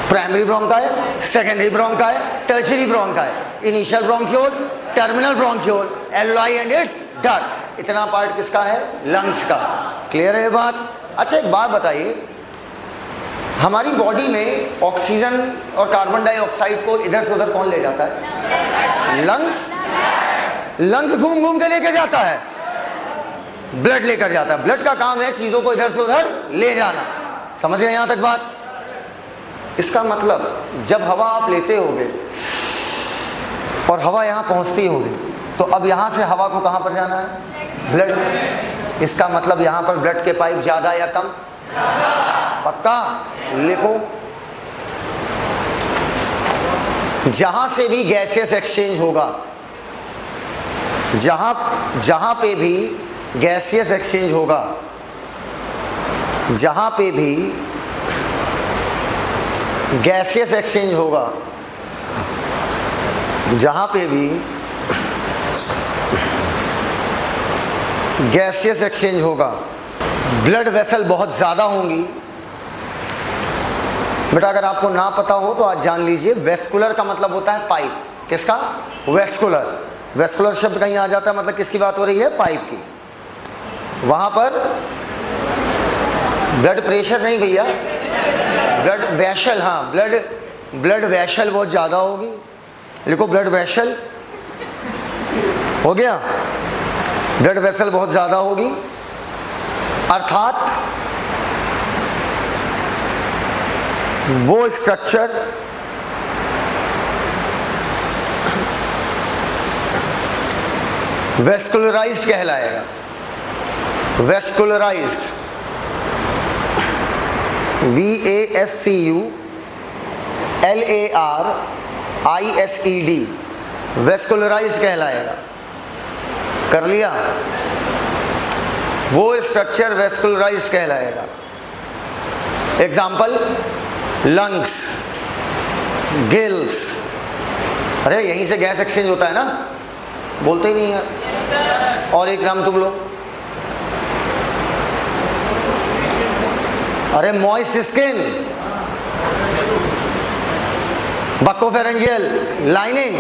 Primary bronchi, secondary bronchi, tertiary bronchi, initial bronchiole, terminal bronchiole, alveoli and it's duct. इतना पार्ट किसका है? लंग्स का। क्लियर है बात? अच्छा एक बात बताइए, हमारी बॉडी में ऑक्सीजन और कार्बन डाइऑक्साइड को इधर से उधर कौन ले जाता है? लंग्स। लंग्स घूम घूम के लेके जाता है, ब्लड लेकर जाता है। ब्लड का काम है चीजों को इधर से उधर ले जाना। समझ गए यहां तक बात? इसका मतलब जब हवा आप लेते होगे और हवा यहां पहुंचती होगी, तो अब यहां से हवा को कहां पर जाना है? ब्लड में। इसका मतलब यहां पर ब्लड के पाइप ज्यादा या कम? पक्का? लिखो, जहां से भी गैसियस एक्सचेंज होगा, जहां पे भी गैसियस एक्सचेंज होगा, जहां पे भी गैसियस एक्सचेंज होगा, जहां पे भी गैसियस एक्सचेंज होगा, ब्लड वेसल बहुत ज्यादा होंगी। बेटा अगर आपको ना पता हो तो आज जान लीजिए, वेस्कुलर का मतलब होता है पाइप। किसका? वेस्कुलर। वेस्कुलर शब्द कहीं आ जाता है मतलब किसकी बात हो रही है? पाइप की। वहां पर ब्लड प्रेशर नहीं भैया, ब्लड वैशल, हाँ ब्लड वैशल बहुत ज्यादा होगी। लिखो ब्लड वैशल, हो गया? ब्लड वेसल बहुत ज्यादा होगी, अर्थात वो स्ट्रक्चर वेस्कुलराइज्ड कहलाएगा। वेस्कुलराइज्ड, VASCULARISED, वेस्कुलराइज्ड कहलाएगा। कर लिया? वो स्ट्रक्चर वेस्कुलराइज्ड कहलाएगा। Example, lungs, gills. अरे यहीं से गैस एक्सचेंज होता है ना, बोलते ही नहीं है। और एक नाम तुम लो, अरे moist skin, buccopharyngeal lining,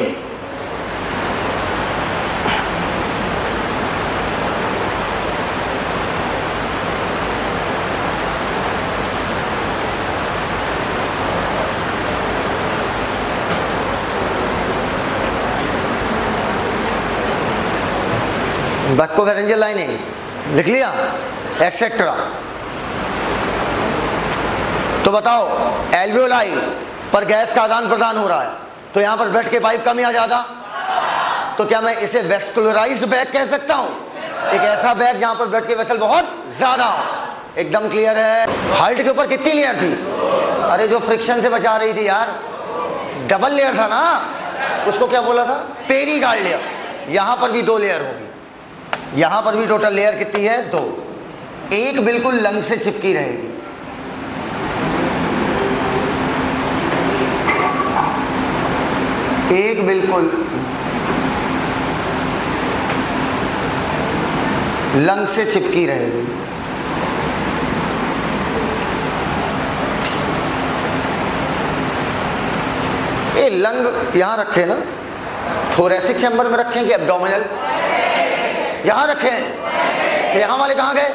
buccopharyngeal lining, लिख लिया, एक्सेट्रा। तो बताओ, एल्वियोलाई पर गैस का आदान प्रदान हो रहा है, तो यहां पर ब्लड के पाइप कम या ज्यादा? तो क्या मैं इसे वेस्कुलराइज्ड बैग कह सकता हूं? एक ऐसा बैग जहां पर ब्लड के वेसल बहुत ज्यादा हो। एकदम क्लियर है? हार्ट के ऊपर कितनी लेयर थी? अरे जो फ्रिक्शन से बचा रही थी यार, डबल लेयर था ना, उसको क्या बोला था? पेरीगार्ड लेयर। यहां पर भी 2 लेयर होगी, यहां पर भी टोटल लेयर कितनी है? 2। एक बिल्कुल लंग से चिपकी रहेगी, एक बिल्कुल लंग से चिपकी रहेगी। ये लंग यहां रखे ना, थोरेसिक चैम्बर में रखें कि एब्डोमिनल? यहां रखें। तो यहां वाले कहां गए?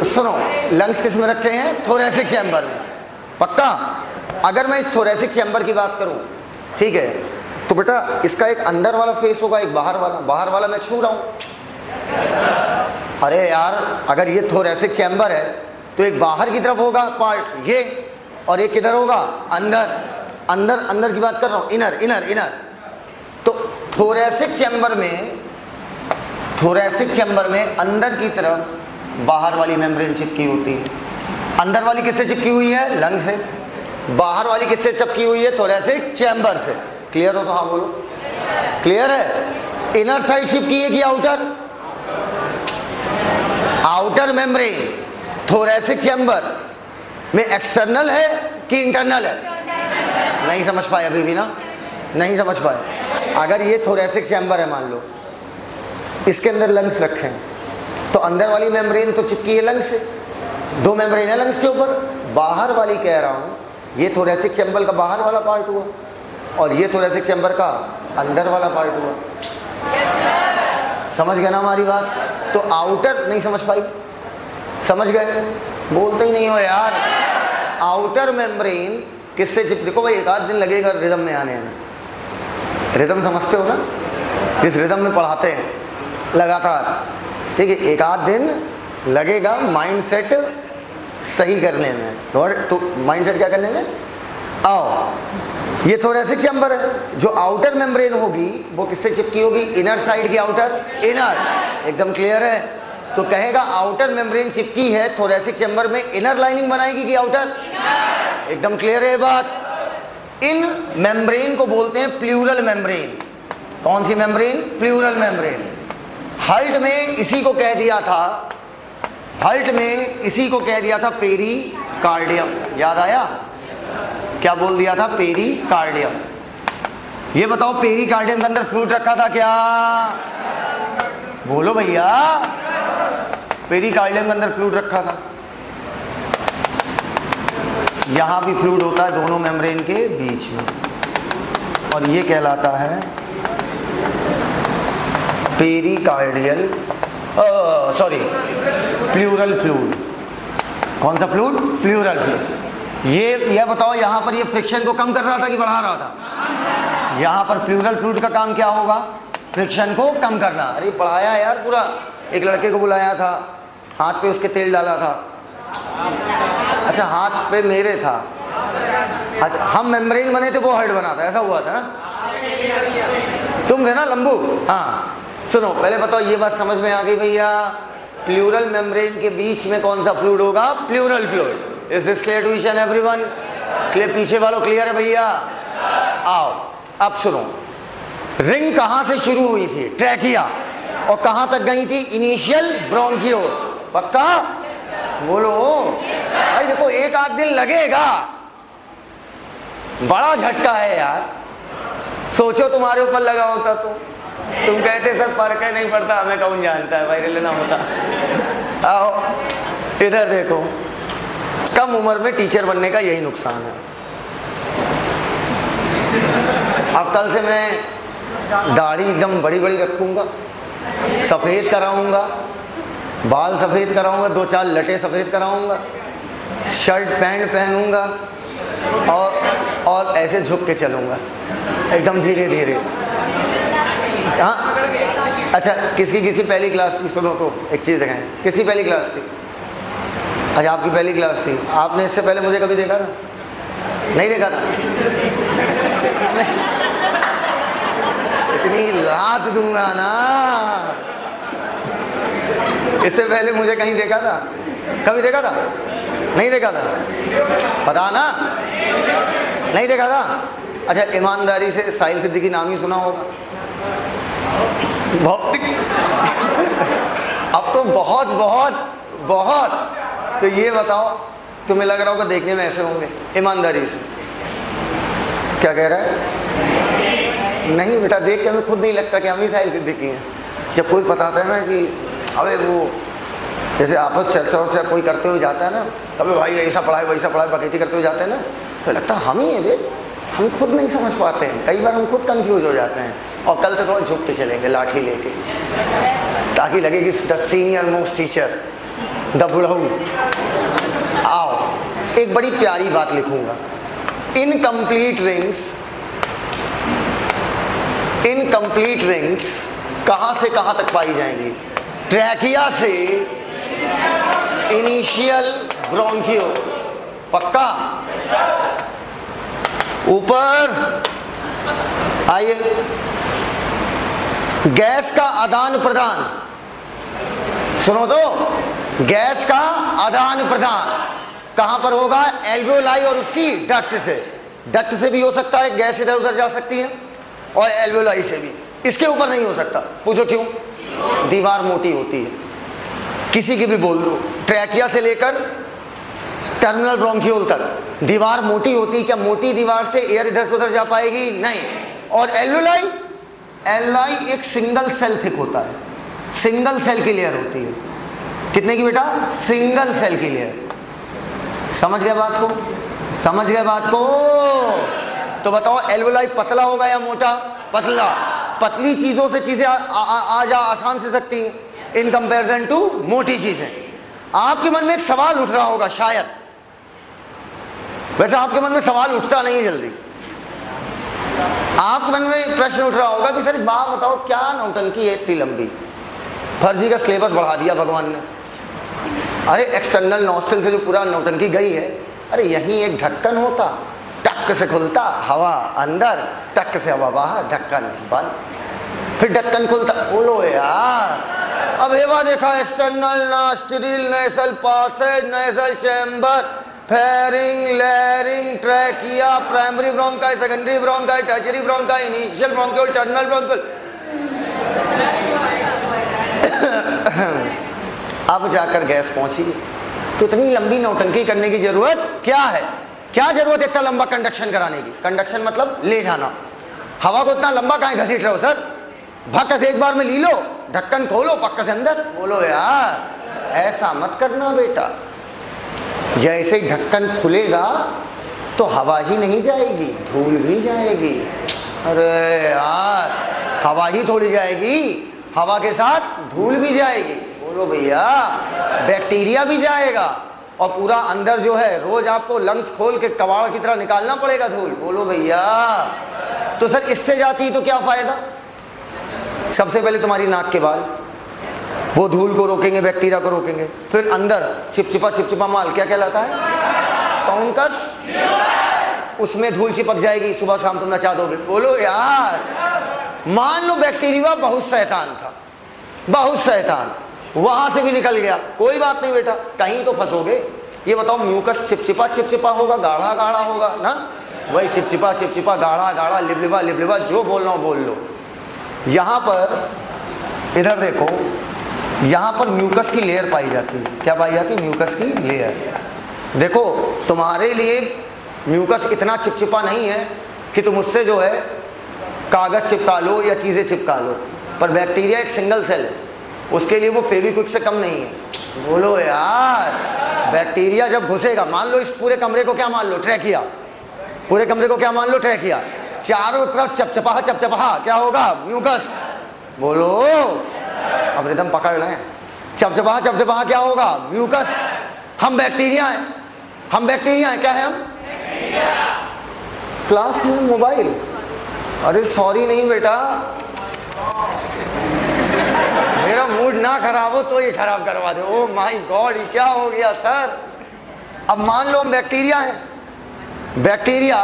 सुनो, लंग्स किस में रखे हैं? थोरेसिक चैम्बर में। पक्का? अगर मैं इस थोरेसिक चैम्बर की बात करूं, ठीक है, तो बेटा इसका एक अंदर वाला फेस होगा, एक बाहर वाला। बाहर वाला मैं छू रहा हूं। अरे यार, अगर ये थोरेसिक चैम्बर है तो एक बाहर की तरफ होगा पार्ट ये, और एक किधर होगा? अंदर। अंदर अंदर की बात कर रहा हूं, इनर इनर इनर। तो थोरेसिक चैम्बर में अंदर की तरफ बाहर वाली मेम्ब्रेन चिपकी होती है। अंदर वाली किससे चिपकी हुई है? लंग से। बाहर वाली किससे चिपकी हुई है? थोरेसिक चैम्बर से। क्लियर हो तो हाँ बोलो। क्लियर है? इनर साइड चिपकी है कि outer? Outer membrane thoracic chamber में एक्सटर्नल है कि इंटरनल है? नहीं समझ पाए अभी भी ना, नहीं समझ पाए। अगर ये थोरेसिक चैम्बर है, मान लो इसके अंदर लंग्स रखे हैं, तो अंदर वाली मेम्ब्रेन तो चिपकी है लंग्स से, 2 मेम्ब्रेन है लंग्स के ऊपर। बाहर वाली कह रहा हूँ, ये थोरेसिक चैम्बर का बाहर वाला पार्ट हुआ और ये थोरेसिक चैम्बर का अंदर वाला पार्ट हुआ। समझ गए ना हमारी बात? तो आउटर नहीं समझ पाई? समझ गए? बोलते ही नहीं हो यार। आउटर मेम्ब्रेन किससे चिप, देखो भाई एक आध दिन लगेगा रिदम में आने में। रिदम समझते हो ना, जिस रिदम में पढ़ाते हैं लगातार, ठीक है, एक आध दिन लगेगा माइंड सेट सही करने में, तो माइंडसेट क्या करने में। आओ, ये थोरेसिक चैम्बर है, जो आउटर मेम्ब्रेन होगी वो किससे चिपकी होगी, इनर साइड की आउटर, इनर, एकदम क्लियर है। तो कहेगा आउटर मेम्ब्रेन चिपकी है थोरेसिक चैम्बर में, इनर लाइनिंग बनाएगी कि आउटर, एकदम क्लियर है बात। इन मेम्ब्रेन को बोलते हैं प्लूरल मेम्ब्रेन। कौन सी मेम्ब्रेन, प्लूरल मेम्ब्रेन। हल्ट में इसी को कह दिया था, हल्ट में इसी को कह दिया था पेरिकार्डियम, याद आया, क्या बोल दिया था, पेरिकार्डियम। ये बताओ पेरिकार्डियम के अंदर फ्लूइड रखा था क्या, बोलो भैया, पेरिकार्डियम के अंदर फ्लूइड रखा था। यहां भी फ्लूइड होता है दोनों मेम्ब्रेन के बीच में, और ये कहलाता है पेरिकार्डियल, सॉरी, प्लूरल फ्लूइड। कौन सा फ्लूइड, प्लूरल फ्लूइड। ये बताओ यहाँ पर ये फ्रिक्शन को कम कर रहा था कि बढ़ा रहा था, यहाँ पर प्लूरल फ्लूइड का काम क्या होगा, फ्रिक्शन को कम करना। अरे पढ़ाया यार पूरा, एक लड़के को बुलाया था, हाथ पे उसके तेल डाला था, अच्छा हाथ पे मेरे था, अच्छा हम मेम्ब्रेन बने थे, वो हर्ट बना था, ऐसा हुआ था ना, तुम थे ना लंबू। हाँ सुनो, पहले बताओ ये बात समझ में आ गई भैया, प्लूरल मेम्ब्रेन के बीच में कौन सा फ्लूइड होगा, pleural fluid. Is this clear to each and everyone, clear, पीछे वालों क्लियर है भैया। आओ अब सुनो, रिंग कहां से शुरू हुई थी, ट्रैकिया, और कहां तक गई थी, इनिशियल ब्रोंकियोल, पक्का बोलो। भाई देखो एक आध दिन लगेगा, बड़ा झटका है यार, सोचो तुम्हारे ऊपर लगा होता तो तुम कहते सर फर्क है नहीं पड़ता, हमें कौन जानता है, वायरल लेना होता। आओ इधर देखो, कम उम्र में टीचर बनने का यही नुकसान है। अब कल से मैं दाढ़ी एकदम बड़ी बड़ी रखूंगा, सफ़ेद कराऊंगा, बाल सफ़ेद कराऊंगा, 2-4 लटे सफ़ेद कराऊंगा, शर्ट पैंट पहनूंगा, और ऐसे झुक के चलूंगा एकदम धीरे धीरे। हाँ अच्छा, किसकी पहली क्लास थी, सुनो तो एक चीज़ दिखाएं, किसकी पहली क्लास थी, अच्छा आपकी पहली क्लास थी, आपने इससे पहले मुझे कभी देखा था, नहीं देखा था, इतनी लात दूंगा ना, इससे पहले मुझे कहीं देखा था, कभी देखा था, नहीं देखा था, पता ना, नहीं देखा था। अच्छा ईमानदारी से साहिल सिद्दीकी नाम ही सुना होगा, बहुत अब तो बहुत बहुत बहुत, तो ये बताओ तुम्हें लग रहा होगा देखने में ऐसे होंगे, ईमानदारी से क्या कह रहा है, नहीं बेटा देख के हमें खुद नहीं लगता कि हम ही साहिल सिद्दीकी हैं। जब कोई बताता है ना कि अबे वो जैसे आपस चर्चा वर्चा कोई करते हुए जाता है ना, अबे भाई ऐसा पढ़ाए वैसा पढ़ाए बकैती करते हुए जाते हैं ना, तो लगता है हम ही हैं बे, हम खुद नहीं समझ पाते हैं, कई बार हम खुद कंफ्यूज हो जाते हैं। और कल से थोड़ा झुक के चलेंगे लाठी लेके, ताकि लगे कि the senior most teacher, the बुढ़ऊ। आओ एक बड़ी प्यारी बात लिखूंगा, इनकम्प्लीट रिंग्स कहां से कहां तक पाई जाएंगी, ट्रैकिया से इनिशियल ब्रोंकियोल, पक्का। ऊपर आइए, गैस का आदान प्रदान, सुनो तो, गैस का आदान प्रदान कहां पर होगा, एल्वियोलाई और उसकी डक्ट से भी हो सकता है, गैस इधर उधर जा सकती है, और एल्वियोलाई से भी, इसके ऊपर नहीं हो सकता। पूछो क्यों, दीवार मोटी होती है, किसी की भी बोल दो, ट्रैकिया से लेकर टर्मिनल ब्रोंकियोल तक दीवार मोटी होती है, क्या मोटी दीवार से एयर इधर से उधर जा पाएगी, नहीं। और एल्वियोलाई एक सिंगल सेल थिक होता है, सिंगल सेल की लेयर होती है, कितने की बेटा, सिंगल सेल की लेयर। समझ गए बात को, समझ गए बात को। तो बताओ एल्वियोलाई पतला होगा या मोटा, पतला, पतली चीजों से चीजें आसान से सकती हैं इन कंपैरिजन टू मोटी चीजें। आपके मन में एक सवाल उठ रहा होगा शायद, वैसे आपके मन में सवाल उठता नहीं है जल्दी, आपके मन में प्रश्न उठ रहा होगा कि सर बात बताओ क्या नौटंकी है इतनी लंबी, फर्जी का सिलेबस बढ़ा दिया भगवान ने, अरे एक्सटर्नल नॉस्ट्रिल से जो पूरा नौटंकी गई है, अरे यहीं एक ढक्कन होता, टक से खुलता, हवा अंदर, टक से हवा बाहर, ढक्कन बंद, फिर ढक्कन खुलता। बोलो यार, अब ये बात देखा, external nostril, nasal passage, nasal chamber, pharynx, larynx, trachea, primary bronchi, secondary bronchi, tertiary bronchi, initial bronchiole, terminal bronchiole. अब जाकर गैस पहुंची। तो इतनी लंबी नौटंकी करने की जरूरत क्या है? क्या जरूरत है इतना लंबा कंडक्शन कराने की? कंडक्शन मतलब ले जाना। हवा को इतना लंबा काहे घसीट रहे हो सर? भक्का से एक बार में ली लो, ढक्कन खोलो, पक्का से अंदर। बोलो यार, ऐसा मत करना बेटा। जैसे ही ढक्कन खुलेगा तो हवा ही नहीं जाएगी, धूल भी जाएगी। अरे यार, हवा ही थोड़ी जाएगी, हवा के साथ धूल भी जाएगी। बोलो भैया, बैक्टीरिया भी जाएगा और पूरा अंदर जो है रोज आपको लंग्स खोल के कबाड़ की तरह निकालना पड़ेगा धूल। बोलो भैया, तो सर इससे जाती तो क्या फायदा? सबसे पहले तुम्हारी नाक के बाल, वो धूल को रोकेंगे, बैक्टीरिया को रोकेंगे। फिर अंदर चिपचिपा माल क्या कहलाता है? कॉन्कस, उसमें धूल चिपक जाएगी, सुबह शाम तुम नचा दोगे। बोलो यार, मान लो बैक्टीरिया बहुत शैतान था, बहुत शैतान, वहां से भी निकल गया, कोई बात नहीं बेटा, कहीं तो फंसोगे। ये बताओ, म्यूकस चिपचिपा होगा, गाढ़ा गाढ़ा होगा ना? वही चिपचिपा गाढ़ा गाढ़ा, लिबलिबा, जो बोलना हो बोल लो। यहां पर इधर देखो, यहां पर म्यूकस की लेयर पाई जाती है। क्या पाई जाती है? म्यूकस की लेयर। देखो, तुम्हारे लिए म्यूकस इतना चिपचिपा नहीं है कि तुम उससे जो है कागज चिपका लो या चीजें चिपका लो, पर बैक्टीरिया एक सिंगल सेल है, उसके लिए वो फेविक्विक से कम नहीं है। बोलो यार, बैक्टीरिया जब घुसेगा, मान लो इस पूरे कमरे को क्या मान लो? ट्रैकिया। पूरे कमरे को क्या मान लो? ट्रैकिया। चारों तरफ चपचपा क्या होगा? म्यूकस। बोलो, अब रिदम पकड़ लें। चपचपा क्या होगा? म्यूकस। हम बैक्टीरिया हैं, हम बैक्टीरिया हैं। क्या है हम? क्लास में मोबाइल, अरे सॉरी नहीं बेटा, मेरा मूड ना खराब हो तो ये खराब करवा दो। ओ माय गॉड, ये क्या हो गया सर? अब मान लो हम बैक्टीरिया हैं। Bacteria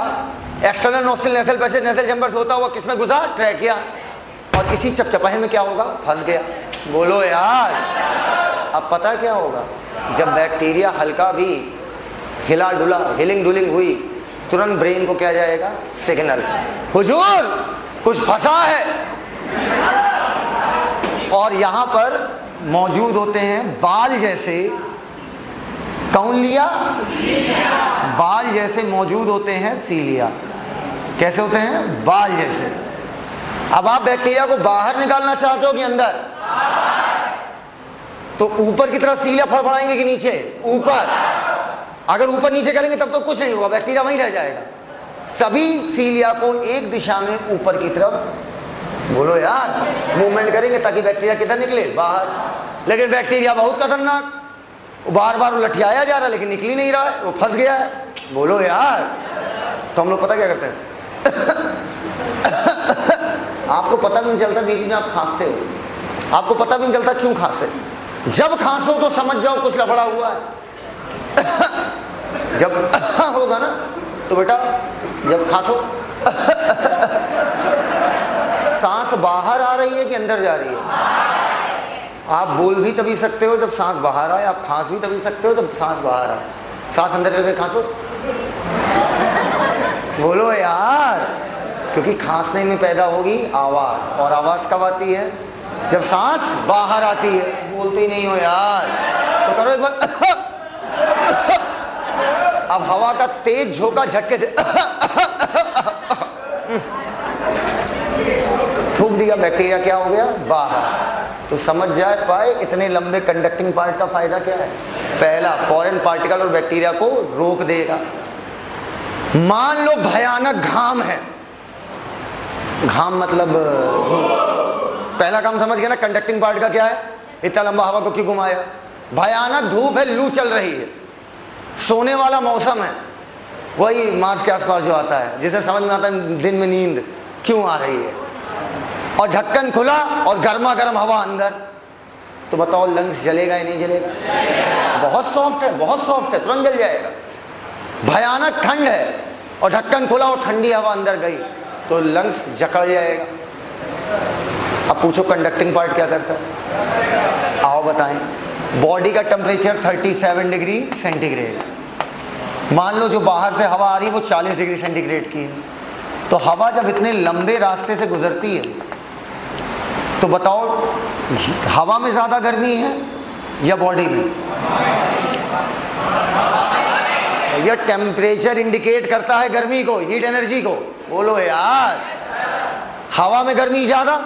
external nostril, nasal passage, nasal chamber से होता हुआ किसमें घुसा? ट्रैकिया। और इसी चपचपाहे में क्या होगा? फंस गया। बोलो यार, अब पता क्या होगा? जब बैक्टीरिया हल्का भी हिला डुला, हिलिंग डुलिंग हुई, तुरंत ब्रेन को क्या जाएगा? सिग्नल, हुजूर कुछ फंसा है। और यहां पर मौजूद होते हैं बाल जैसे, कौन लिया? बाल जैसे मौजूद होते हैं सीलिया। कैसे होते हैं? बाल जैसे। अब आप बैक्टीरिया को बाहर निकालना चाहते हो कि अंदर? तो ऊपर की तरफ सीलिया फड़फड़ाएंगे कि नीचे? ऊपर। अगर ऊपर नीचे करेंगे तब तो कुछ नहीं होगा, बैक्टीरिया वहीं रह जाएगा। सभी सीलिया को एक दिशा में ऊपर की तरफ, बोलो यार, मूवमेंट करेंगे ताकि बैक्टीरिया किधर निकले? बाहर। लेकिन बैक्टीरिया बहुत खतरनाक, बार बार लठियाया जा रहा है लेकिन निकल ही नहीं रहा है, वो फंस गया है। बोलो यार, तो हम लोग पता क्या करते हैं? आपको पता भी नहीं चलता बीच में आप खांसते हो, आपको पता भी नहीं चलता क्यों खांसे। जब खांसो तो समझ जाओ कुछ लफड़ा हुआ है। जब होगा ना तो बेटा, जब खांसो सांस बाहर आ रही है कि अंदर जा रही है? आप बोल भी तभी सकते हो जब सांस बाहर आए, आप खांस भी तभी सकते हो जब सांस बाहर आए। सांस अंदर करके खांसो, बोलो यार, क्योंकि खांसने में पैदा होगी आवाज, और आवाज कब आती है? जब सांस बाहर आती है। बोलते ही नहीं हो यार, तो करो एक बार। अब हवा का तेज झोंका झटके से थूक दिया, बैक्टीरिया क्या हो गया? बाहर। तो समझ जाए पाए इतने लंबे कंडक्टिंग पार्ट का फायदा क्या है? पहला, फॉरेन पार्टिकल और बैक्टीरिया को रोक देगा। मान लो भयानक घाम है, घाम मतलब पहला काम समझ गया ना, कंडक्टिंग पार्ट का क्या है? इतना लंबा हवा को क्यों घुमाया? भयानक धूप है, लू चल रही है, सोने वाला मौसम है, वही मार्च के आसपास जो आता है, जिसे समझ में आता है दिन में नींद क्यों आ रही है, और ढक्कन खुला और गर्मा गर्म हवा अंदर, तो बताओ लंग्स जलेगा या नहीं जलेगा? बहुत सॉफ्ट है, बहुत सॉफ्ट है, तुरंत जल जाएगा। भयानक ठंड है और ढक्कन खुला और ठंडी हवा अंदर गई तो लंग्स जकड़ जाएगा। अब पूछो कंडक्टिंग पार्ट क्या करता है? आओ बताएं। बॉडी का टेम्परेचर 37 डिग्री सेंटीग्रेड, मान लो जो बाहर से हवा आ रही है वो 40 डिग्री सेंटीग्रेड की है, तो हवा जब इतने लंबे रास्ते से गुजरती है तो बताओ हवा में ज़्यादा गर्मी है या बॉडी में? यह टेम्परेचर इंडिकेट करता है गर्मी को, हीट एनर्जी को। बोलो यार, हवा में गर्मी ज़्यादा,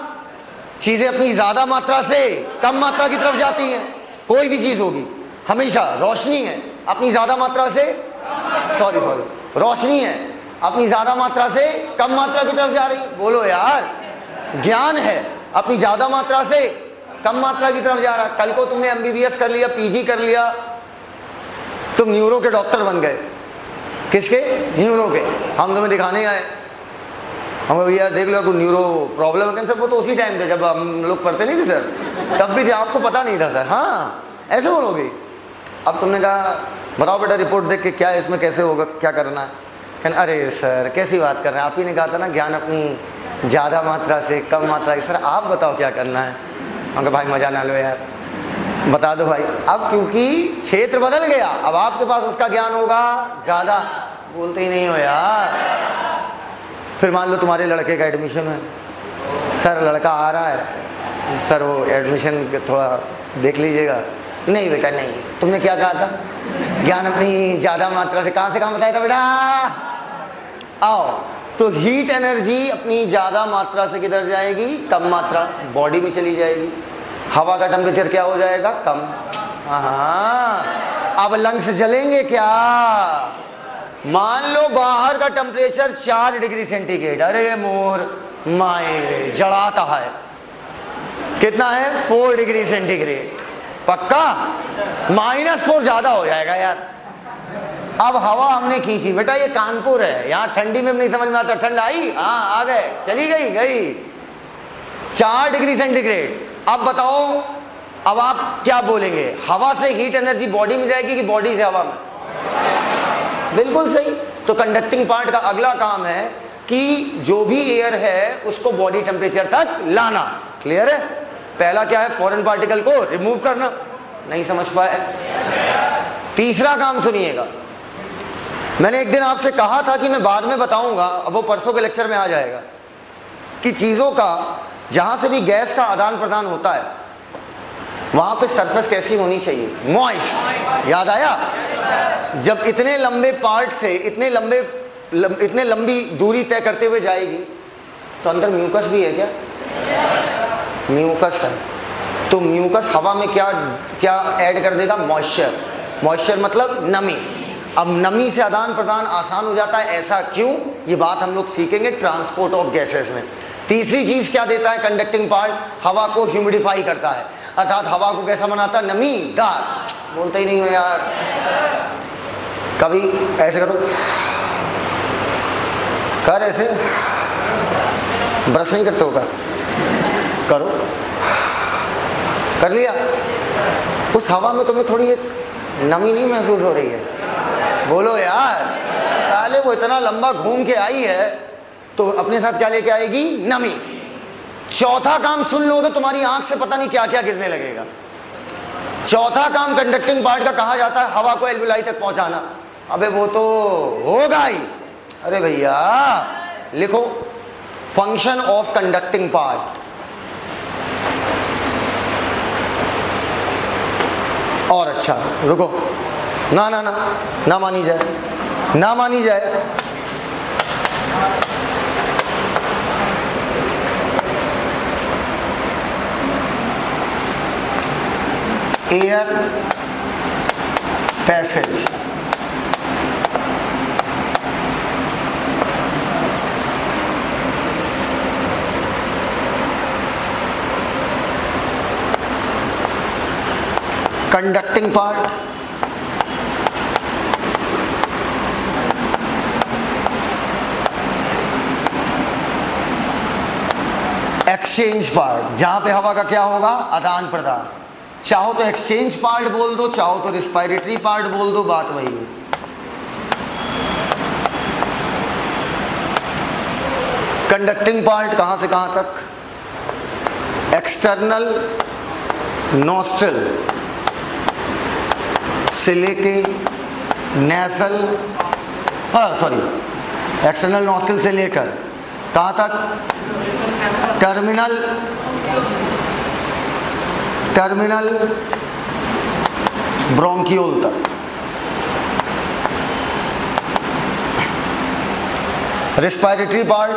चीज़ें अपनी ज़्यादा मात्रा से कम मात्रा की तरफ जाती हैं। कोई भी चीज़ होगी हमेशा, रोशनी है अपनी ज़्यादा मात्रा से रोशनी है अपनी ज़्यादा मात्रा से कम मात्रा की तरफ जा रही। बोलो यार, ज्ञान है अपनी ज़्यादा मात्रा से कम मात्रा की तरफ जा रहा। कल को तुमने MBBS कर लिया, PG कर लिया, तुम न्यूरो के डॉक्टर बन गए। किसके? न्यूरो के। हम तुम्हें दिखाने आए, हम भैया देख लो कोई न्यूरो प्रॉब्लम है। सर वो तो उसी टाइम थे जब हम लोग पढ़ते नहीं थे सर, तब भी थे, आपको पता नहीं था सर। हाँ ऐसे बोलोगे। अब तुमने कहा बताओ बेटा रिपोर्ट देख के क्या है इसमें, कैसे होगा, क्या करना है? कहना अरे सर कैसी बात कर रहे हैं, आप ही ने कहा था ना ज्ञान अपनी ज़्यादा मात्रा से कम मात्रा की। सर आप बताओ क्या करना है? हम कहा भाई मज़ा ना लो यार, बता दो भाई। अब क्योंकि क्षेत्र बदल गया, अब आपके पास उसका ज्ञान होगा ज़्यादा। बोलते ही नहीं हो यार। फिर मान लो तुम्हारे लड़के का एडमिशन है, सर लड़का आ रहा है, सर वो एडमिशन थोड़ा देख लीजिएगा। नहीं बेटा नहीं, तुमने क्या कहा था? ज्ञान अपनी ज़्यादा मात्रा से। कहाँ से कहाँ बताया था बेटा? आओ, तो हीट एनर्जी अपनी ज़्यादा मात्रा से किधर जाएगी? कम मात्रा, बॉडी में चली जाएगी। हवा का टेम्परेचर क्या हो जाएगा? कम। हाँ, अब लंग्स जलेंगे क्या? मान लो बाहर का टेम्परेचर 4 डिग्री सेंटीग्रेड, अरे मोर माए जलाता है। कितना है? 4 डिग्री सेंटीग्रेड। पक्का? -4 ज़्यादा हो जाएगा यार। अब हवा हमने खींची, बेटा ये कानपुर है, यहाँ ठंडी में भी नहीं समझ में आता। ठंड आई, हाँ आ गए, चली गई 4 डिग्री सेंटीग्रेड। अब बताओ, अब आप क्या बोलेंगे? हवा से हीट एनर्जी बॉडी में जाएगी कि बॉडी से हवा में? बिल्कुल सही। तो कंडक्टिंग पार्ट का अगला काम है कि जो भी एयर है उसको बॉडी टेम्परेचर तक लाना। क्लियर है? पहला क्या है? फॉरेन पार्टिकल को रिमूव करना। नहीं समझ पाए? तीसरा काम सुनिएगा, मैंने एक दिन आपसे कहा था कि मैं बाद में बताऊंगा, अब वो परसों के लेक्चर में आ जाएगा, कि चीज़ों का जहाँ से भी गैस का आदान प्रदान होता है वहाँ पे सरफेस कैसी होनी चाहिए? मॉइस्ट। याद आया? जब इतने लंबे पार्ट से इतने लंबी दूरी तय करते हुए जाएगी तो अंदर म्यूकस भी है क्या? म्यूकस है। तो म्यूकस हवा में क्या ऐड कर देगा? मॉइस्चर। मॉइस्चर मतलब नमी। अब नमी से आदान प्रदान आसान हो जाता है। ऐसा क्यों? ये बात हम लोग सीखेंगे ट्रांसपोर्ट ऑफ गैसेस में। तीसरी चीज क्या देता है कंडक्टिंग पार्ट? हवा को ह्यूमिडिफाई करता है, अर्थात हवा को कैसा बनाता है? नमीदार। बोलते ही नहीं हो यार। कभी ऐसे करो, कर ऐसे, ब्रश नहीं करते हो? करो, कर लिया। उस हवा में तुम्हें थोड़ी एक नमी नहीं महसूस हो रही है? बोलो यार। पहले वो इतना लंबा घूम के आई है तो अपने साथ क्या लेके आएगी? नमी। चौथा काम सुन लो तो तुम्हारी आंख से पता नहीं क्या क्या गिरने लगेगा। चौथा काम कंडक्टिंग पार्ट का कहा जाता है हवा को एल्वियोलाई तक पहुंचाना। अबे वो तो होगा ही। अरे भैया लिखो, फंक्शन ऑफ कंडक्टिंग पार्ट। और अच्छा रुको, ना ना ना ना मानी जाए, ना मानी जाए। Air passage, conducting part, exchange part, जहां पे हवा का क्या होगा? आदान प्रदान। चाहो तो एक्सचेंज पार्ट बोल दो, चाहो तो रिस्पायरेटरी पार्ट बोल दो, बात वही है। कंडक्टिंग पार्ट कहां से कहां तक? एक्सटर्नल नॉस्ट्रल से लेके नेसल, एक्सटर्नल नॉस्ट्रल से लेकर कहां तक? टर्मिनल ब्रोंकियोल तक। Respiratory part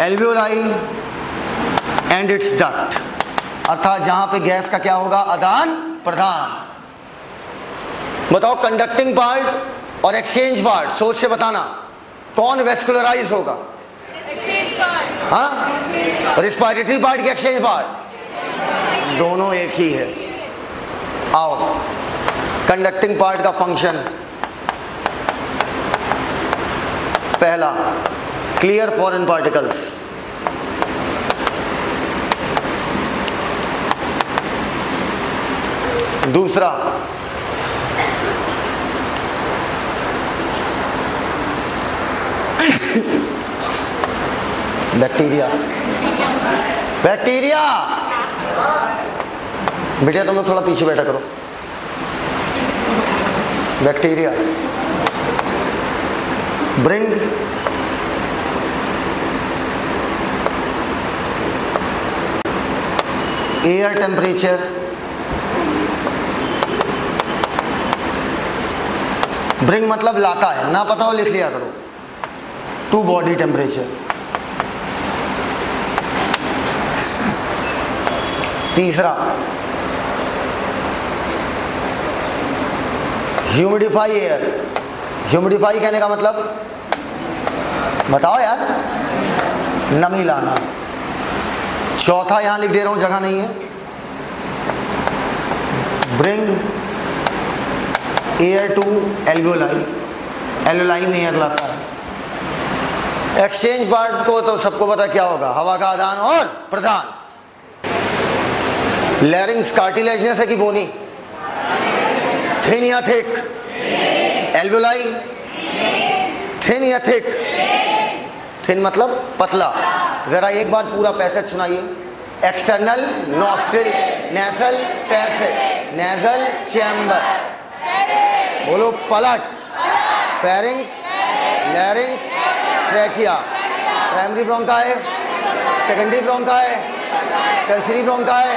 alveoli and it's duct, अर्थात जहां पे गैस का क्या होगा? आदान प्रदान। बताओ कंडक्टिंग पार्ट और एक्सचेंज पार्ट, सोच से बताना कौन वेस्कुलराइज होगा?
Exchange part.
हाँ, रिस्पायरेटरी पार्ट की एक्सचेंज पार्ट, दोनों एक ही है। आओ, कंडक्टिंग पार्ट का फंक्शन, पहला क्लियर फॉरेन पार्टिकल्स, दूसरा बैक्टीरिया। बैक्टीरिया बेटा तुम लोग थोड़ा पीछे बैठा करो। Bacteria bring air temperature bring मतलब लाता है, ना पता हो लिख लिया करो, टू बॉडी टेम्परेचर। तीसरा ह्यूमिडिफाई एयर। ह्यूमिडिफाई कहने का मतलब बताओ यार, नमी लाना। चौथा यहां लिख दे रहा हूं, जगह नहीं है, bring air to alveoli. Alveoli में एयर लाता है। एक्सचेंज पार्ट को तो सबको पता क्या होगा, हवा का आदान और प्रदान। लैरिंग्स कार्टिलेजनस है कि बोनी? थिन या थिक? एल्वियोलाई थिन या थिक? थिन मतलब पतला। जरा एक बार पूरा पैसेज सुनाइए। External nostril, nasal passage, nasal chamber, बोलो पलट, pharynx, लैरिंग्स, trachea, primary bronchi, secondary bronchi, tertiary bronchi,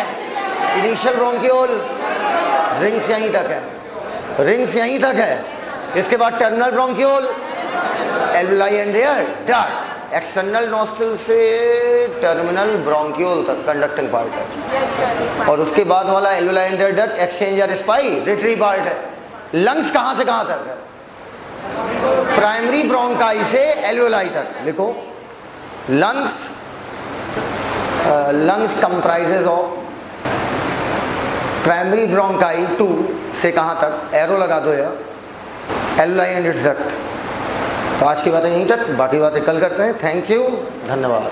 initial bronchiole. Rings यहीं तक है, रिंग्स यहीं तक है। इसके बाद terminal bronchiole, alveoli and air duct. External nostril से टर्मिनल ब्रोंकियोल तक कंडक्टिंग पार्ट है, और उसके बाद वाला alveoli and air duct exchange या रेस्पिरेटरी पार्ट है। लंग्स कहां से कहां तक है? प्राइमरी ब्रोंकाई से एल्वियोलाई तक। लिखो, lungs comprises of primary bronchi 2 से कहां तक, एरो लगा दो यार, एल्वियोलाई एंड इट्स डक्ट। तो आज की बातें यहीं तक, बाकी बातें कल करते हैं। थैंक यू, धन्यवाद।